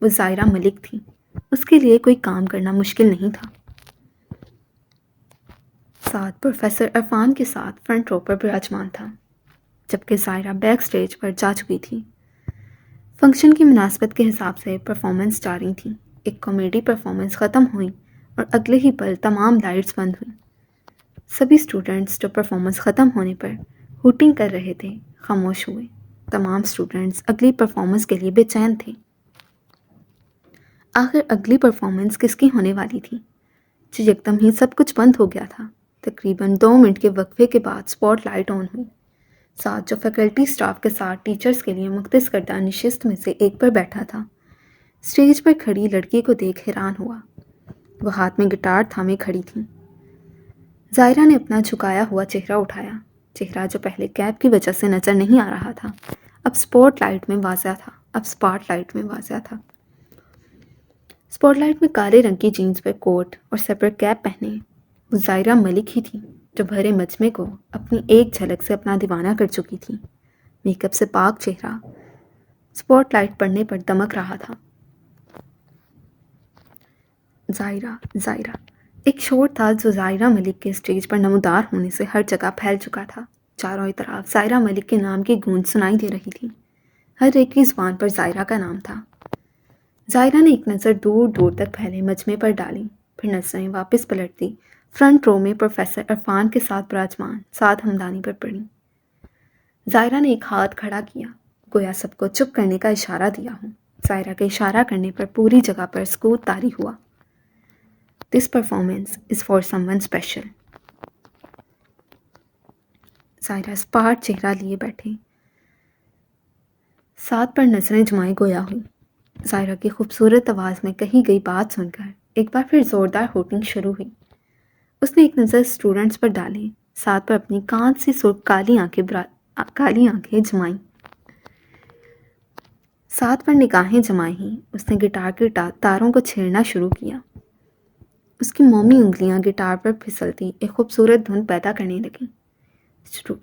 وہ زائرہ ملک تھی، اس کے لیے کوئی کام کرنا مشکل نہیں تھا۔ سعد پروفیسر عرفان کے ساتھ فرنٹ رو پر براجمان تھا، جبکہ زائرہ بیک سٹیج پر جا چکی تھی۔ فنکشن کی مناسبت کے حساب سے پرفارمنس جاری تھی۔ ایک کامیڈی پرفارمنس ختم ہوئی اور اگلے ہی پل تمام لائٹس بند ہوئیں۔ سبھی اسٹوڈنٹس جو پرفارمنس ختم ہونے پر ہوٹنگ کر رہے تھے خاموش ہوئے۔ تمام اسٹوڈنٹس اگلی پرفارمنس کے لیے بے چین تھے۔ آخر اگلی پرفارمنس کس کی ہونے والی تھی؟ جو یکدم ہی سب کچھ بند ہو گیا تھا۔ تقریباً 2 منٹ کے وقفے کے بعد اسپاٹ لائٹ آن ہوئی۔ ساتھ جو فیکلٹی سٹاف کے ساتھ ٹیچرز کے لیے مختص کردہ نشست میں سے ایک پر بیٹھا تھا، اسٹیج پر کھڑی لڑکی کو دیکھ حیران ہوا۔ وہ ہاتھ میں گٹار تھامے کھڑی تھی۔ زائرہ نے اپنا جھکایا ہوا چہرہ اٹھایا، چہرہ جو پہلے کیپ کی وجہ سے نظر نہیں آ رہا تھا، اب اسپاٹ لائٹ میں واضح تھا۔ اسپاٹ لائٹ میں کالے رنگ کی جینز پر کوٹ اور سر پر کیپ پہنے وہ زائرہ ملک ہی تھی جو بھرے مجمع کو اپنی ایک جھلک سے اپنا دیوانہ کر چکی تھی۔ میک اپ سے پاک چہرہ اسپاٹ لائٹ پڑنے پر دمک رہا تھا۔ زائرہ ایک شور تھا جو زائرہ ملک کے اسٹیج پر نمودار ہونے سے ہر جگہ پھیل چکا تھا۔ چاروں طرف زائرہ ملک کے نام کی گونج سنائی دے رہی تھی۔ ہر ایک کی زبان پر زائرہ کا نام تھا۔ زائرہ نے ایک نظر دور دور تک پھیلے مجمع پر ڈالی، پھر نظریں واپس پلٹتی فرنٹ رو میں پروفیسر عرفان کے ساتھ براجمان سعد ہمدانی پر پڑی۔ زائرہ نے ایک ہاتھ کھڑا کیا، گویا سب کو چپ کرنے کا اشارہ دیا ہو۔ زائرہ کے اشارہ کرنے پر پوری جگہ پر سکوت طاری ہوا۔ This performance is for someone special. Zaira spot چہرہ لیے بیٹھے، سعد پر نظریں جمائے گویا ہوئی۔ زائرہ کی خوبصورت آواز میں کہی گئی بات سن کر ایک بار پھر زوردار ہوٹنگ شروع ہوئی۔ اس نے ایک نظر اسٹوڈنٹس پر ڈالی، سعد پر اپنی کانچ سی سرخ کالی آنکھیں جمائیں۔ سعد پر نگاہیں جمائے ہی اس نے گٹار کے تاروں کو چھیڑنا شروع کیا۔ اس کی مومی انگلیاں گٹار پر پھسلتی ایک خوبصورت دھن پیدا کرنے لگیں۔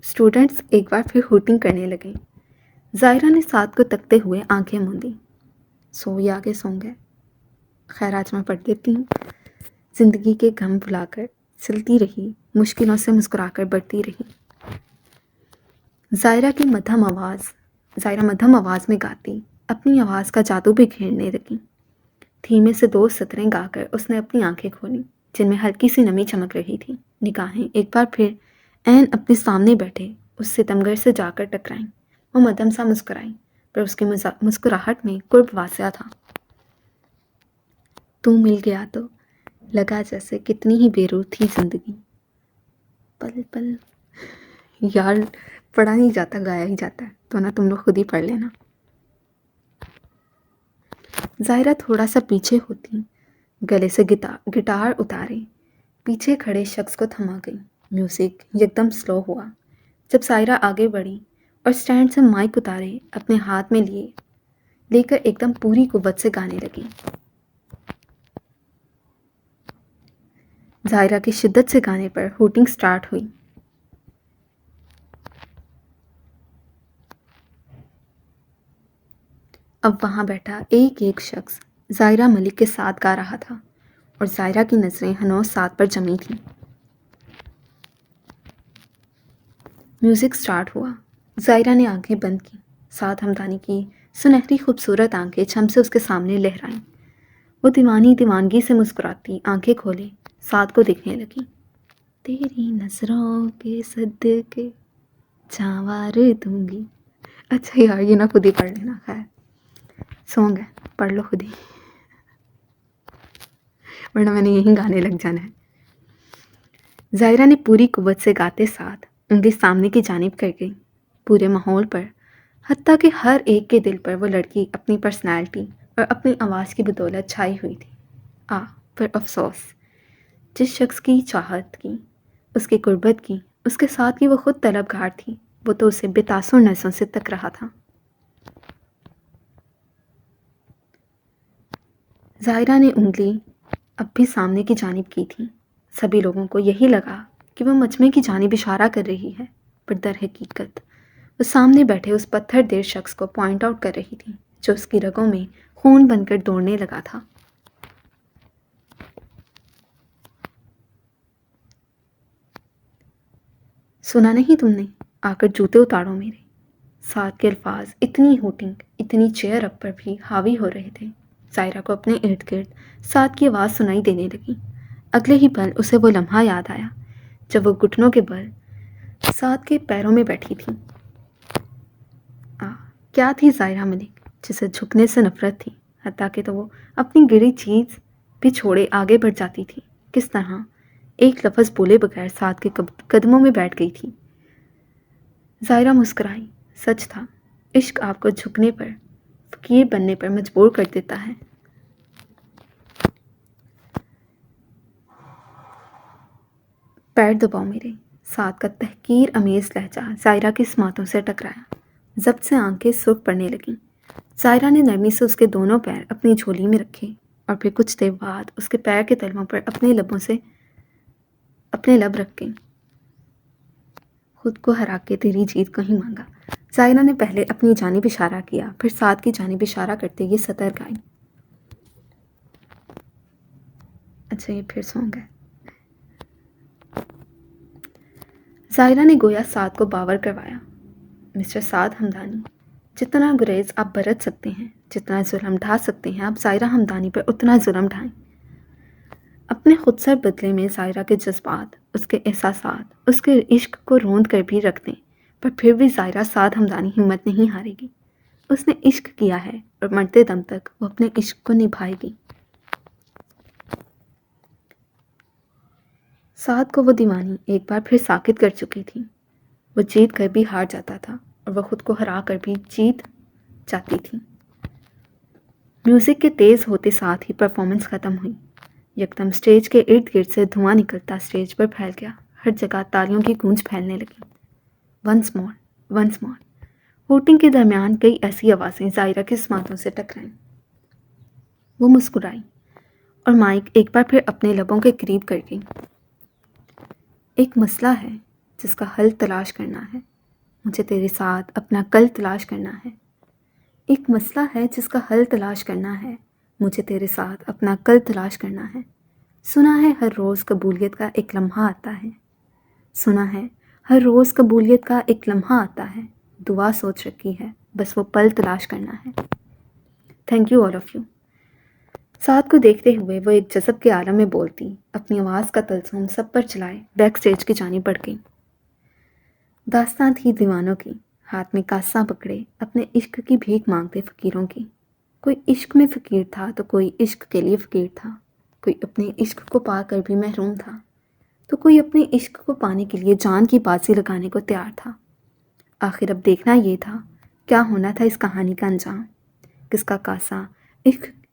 اسٹوڈنٹس ایک بار پھر ہوٹنگ کرنے لگے۔ زائرہ نے سعد کو تکتے ہوئے آنکھیں موندیں۔ سوئی آگے سو گئے۔ خیر آج میں پڑھ دیتی ہوں۔ زندگی کے غم بھلا کر سلتی رہی، مشکلوں سے مسکرا کر بڑھتی رہی۔ زائرہ مدھم آواز میں گاتی اپنی آواز کا جادو بکھیرنے لگی۔ دھیمے سے 2 سطریں گا کر اس نے اپنی آنکھیں کھولیں جن میں ہلکی سی نمی چمک رہی تھی۔ نگاہیں ایک بار پھر عین اپنے سامنے بیٹھے اس ستمگر سے جا کر ٹکرائیں۔ وہ مدھم سا مسکرائی، پر اس کی مسکراہٹ میں قرب واضح تھا۔ تو مل گیا تو لگا جیسے کتنی ہی بے روح تھی زندگی۔ پل پل یار پڑھا نہیں جاتا، گایا ہی جاتا ہے، تو نا تم لوگ خود ہی پڑھ لینا۔ زائرہ تھوڑا سا پیچھے ہوتی گلے سے گٹار اتارے پیچھے کھڑے شخص کو تھما گئی۔ میوزک یکدم سلو ہوا جب زائرہ آگے بڑھی اور سٹینڈ سے مائک اتارے اپنے ہاتھ میں لے کر ایک دم پوری قوت سے گانے لگی۔ زائرہ کی شدت سے گانے پر ہوٹنگ سٹارٹ ہوئی۔ اب وہاں بیٹھا ایک ایک شخص زائرہ ملک کے ساتھ گا رہا تھا اور زائرہ کی نظریں ہنوز سعد پر جمی تھیں۔ میوزک سٹارٹ ہوا۔ زائرہ نے آنکھیں بند کی۔ سعد ہمدانی کی سنہری خوبصورت آنکھیں چھم سے اس کے سامنے لہرائیں۔ وہ دیوانگی سے مسکراتی آنکھیں کھولے سعد کو دیکھنے لگی۔ تیری نظروں کے صدقے جانوار دوں گی۔ اچھا یار یہ نہ خود ہی پڑھ لینا، خیر سونگ ہے، پڑھ لو خود ہی، ورنہ میں نے یہیں گانے لگ جانا ہے۔ زائرہ نے پوری قوت سے گاتے ساتھ انگلی سامنے کی جانب کر گئی۔ پورے ماحول پر، حتیٰ کہ ہر ایک کے دل پر وہ لڑکی اپنی پرسنالٹی اور اپنی آواز کی بدولت چھائی ہوئی تھی۔ پر افسوس، جس شخص کی چاہت کی، اس کی قربت کی، اس کے ساتھ کی وہ خود طلبگار تھی، وہ تو اسے بے تاثر نظروں سے تک رہا تھا۔ زائرہ نے انگلی اب بھی سامنے کی جانب کی تھی۔ سبھی لوگوں کو یہی لگا کہ وہ مجمع کی جانب اشارہ کر رہی ہے، پر در حقیقت وہ سامنے بیٹھے اس پتھر دیر شخص کو پوائنٹ آؤٹ کر رہی تھی جو اس کی رگوں میں خون بن کر دوڑنے لگا تھا۔ سنا نہیں تم نے؟ آ کر جوتے اتارو میرے۔ سعد کے الفاظ اتنی ہوٹنگ، اتنی چیئر اپ پر بھی حاوی ہو رہے تھے۔ ظاہرہ کو اپنے ارد گرد سعد کی آواز سنائی دینے لگی۔ اگلے ہی پل اسے وہ لمحہ یاد آیا جب وہ گھٹنوں کے بل سعد کے پیروں میں بیٹھی تھی۔ کیا تھی ظاہرہ ملک جسے جھکنے سے نفرت تھی، حتیٰ کہ تو وہ اپنی گری چیز بھی چھوڑے آگے بڑھ جاتی تھی۔ کس طرح ایک لفظ بولے بغیر سعد کے قدموں میں بیٹھ گئی تھی۔ ظاہرہ مسکرائی۔ سچ تھا، عشق آپ کو جھکنے پر، فقیر بننے پر مجبور کر دیتا ہے۔ پیر دباؤ میرے۔ سعد کا تحقیر امیز لہجہ ظاہرہ کی سماعتوں سے ٹکرایا۔ ضبط سے آنکھیں سرخ پڑنے لگیں۔ ظاہرہ نے نرمی سے اس کے دونوں پیر اپنی جھولی میں رکھے اور پھر کچھ دیر بعد اس کے پیر کے تلووں پر اپنے لب رکھ گئی۔ خود کو ہرا کے تیری جیت کو ہی مانگا۔ ظاہرہ نے پہلے اپنی جانب اشارہ کیا، پھر سعد کی جانب اشارہ کرتے یہ سطر گائی۔ اچھا یہ پھر سونگ ہے۔ ظاہرہ نے گویا سعد کو باور کروایا۔ مسٹر سعد ہمدانی، جتنا گریز آپ برت سکتے ہیں، جتنا ظلم ڈھا سکتے ہیں، آپ ظاہرہ ہمدانی پر اتنا ظلم ڈھائیں۔ اپنے خود سر بدلے میں ظاہرہ کے جذبات، اس کے احساسات، اس کے عشق کو روند کر بھی رکھ دیں، پر پھر بھی ظاہرہ سعد ہمدانی ہمت نہیں ہارے گی۔ اس نے عشق کیا ہے اور مرتے دم تک وہ اپنے عشق کو نبھائے گی۔ سعد کو وہ دیوانی ایک بار پھر ساکت کر چکی تھی۔ وہ جیت کر بھی ہار جاتا تھا اور وہ خود کو ہرا کر بھی جیت جاتی تھی۔ میوزک کے تیز ہوتے ساتھ ہی پرفارمنس ختم ہوئی۔ یکدم اسٹیج کے ارد گرد سے دھواں نکلتا اسٹیج پر پھیل گیا۔ ہر جگہ تالیوں کی گونج پھیلنے لگی۔ Once more, once more. Hooting کے درمیان کئی ایسی آوازیں ظاہرہ کی سماعتوں سے ٹکرائیں۔ وہ مسکرائی اور مائک ایک بار پھر اپنے لبوں کے قریب کر گئی۔ ایک مسئلہ ہے جس کا حل تلاش کرنا ہے، مجھے تیرے ساتھ اپنا کل تلاش کرنا ہے۔ ایک مسئلہ ہے جس کا حل تلاش کرنا ہے، مجھے تیرے ساتھ اپنا کل تلاش کرنا ہے۔ سنا ہے ہر روز قبولیت کا ایک لمحہ آتا ہے، سنا ہے ہر روز قبولیت کا ایک لمحہ آتا ہے۔ دعا سوچ رکھی ہے، بس وہ پل تلاش کرنا ہے۔ Thank you all of you. Saad کو دیکھتے ہوئے وہ ایک جذب کے عالم میں بولتی، اپنی آواز کا تلسم سب پر چلائے بیک سٹیج کی جانب بڑھ گئی۔ داستان تھی دیوانوں کی، ہاتھ میں کاساں پکڑے اپنے عشق کی بھیک مانگتے فقیروں کی۔ کوئی عشق میں فقیر تھا تو کوئی عشق کے لیے فقیر تھا، کوئی اپنے عشق کو پا کر بھی محروم تھا تو کوئی اپنے عشق کو پانے کے لیے جان کی بازی لگانے کو تیار تھا۔ آخر اب دیکھنا یہ تھا کیا ہونا تھا اس کہانی کا انجام۔ کس کا کاسا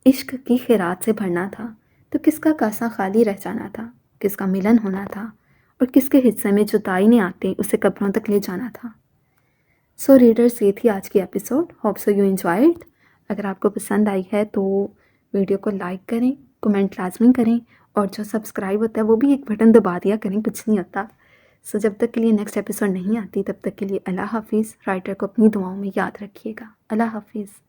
عشق کی خیرات سے بھرنا تھا تو کس کا کاسا خالی رہ جانا تھا، کس کا ملن ہونا تھا اور کس کے حصے میں جدائی نے آتے اسے قبروں تک لے جانا تھا۔ سو ریڈرز، یہ تھی آج کی episode. Hope so you enjoy it. اگر آپ کو پسند آئی ہے تو ویڈیو کو لائک کریں، کمنٹ لازمی کریں اور جو سبسکرائب ہوتا ہے وہ بھی ایک بٹن دبا دیا کریں، کچھ نہیں ہوتا۔ سو جب تک کے لیے نیکسٹ ایپیسوڈ نہیں آتی تب تک کے لیے اللہ حافظ۔ رائٹر کو اپنی دعاؤں میں یاد رکھیے گا۔ اللہ حافظ۔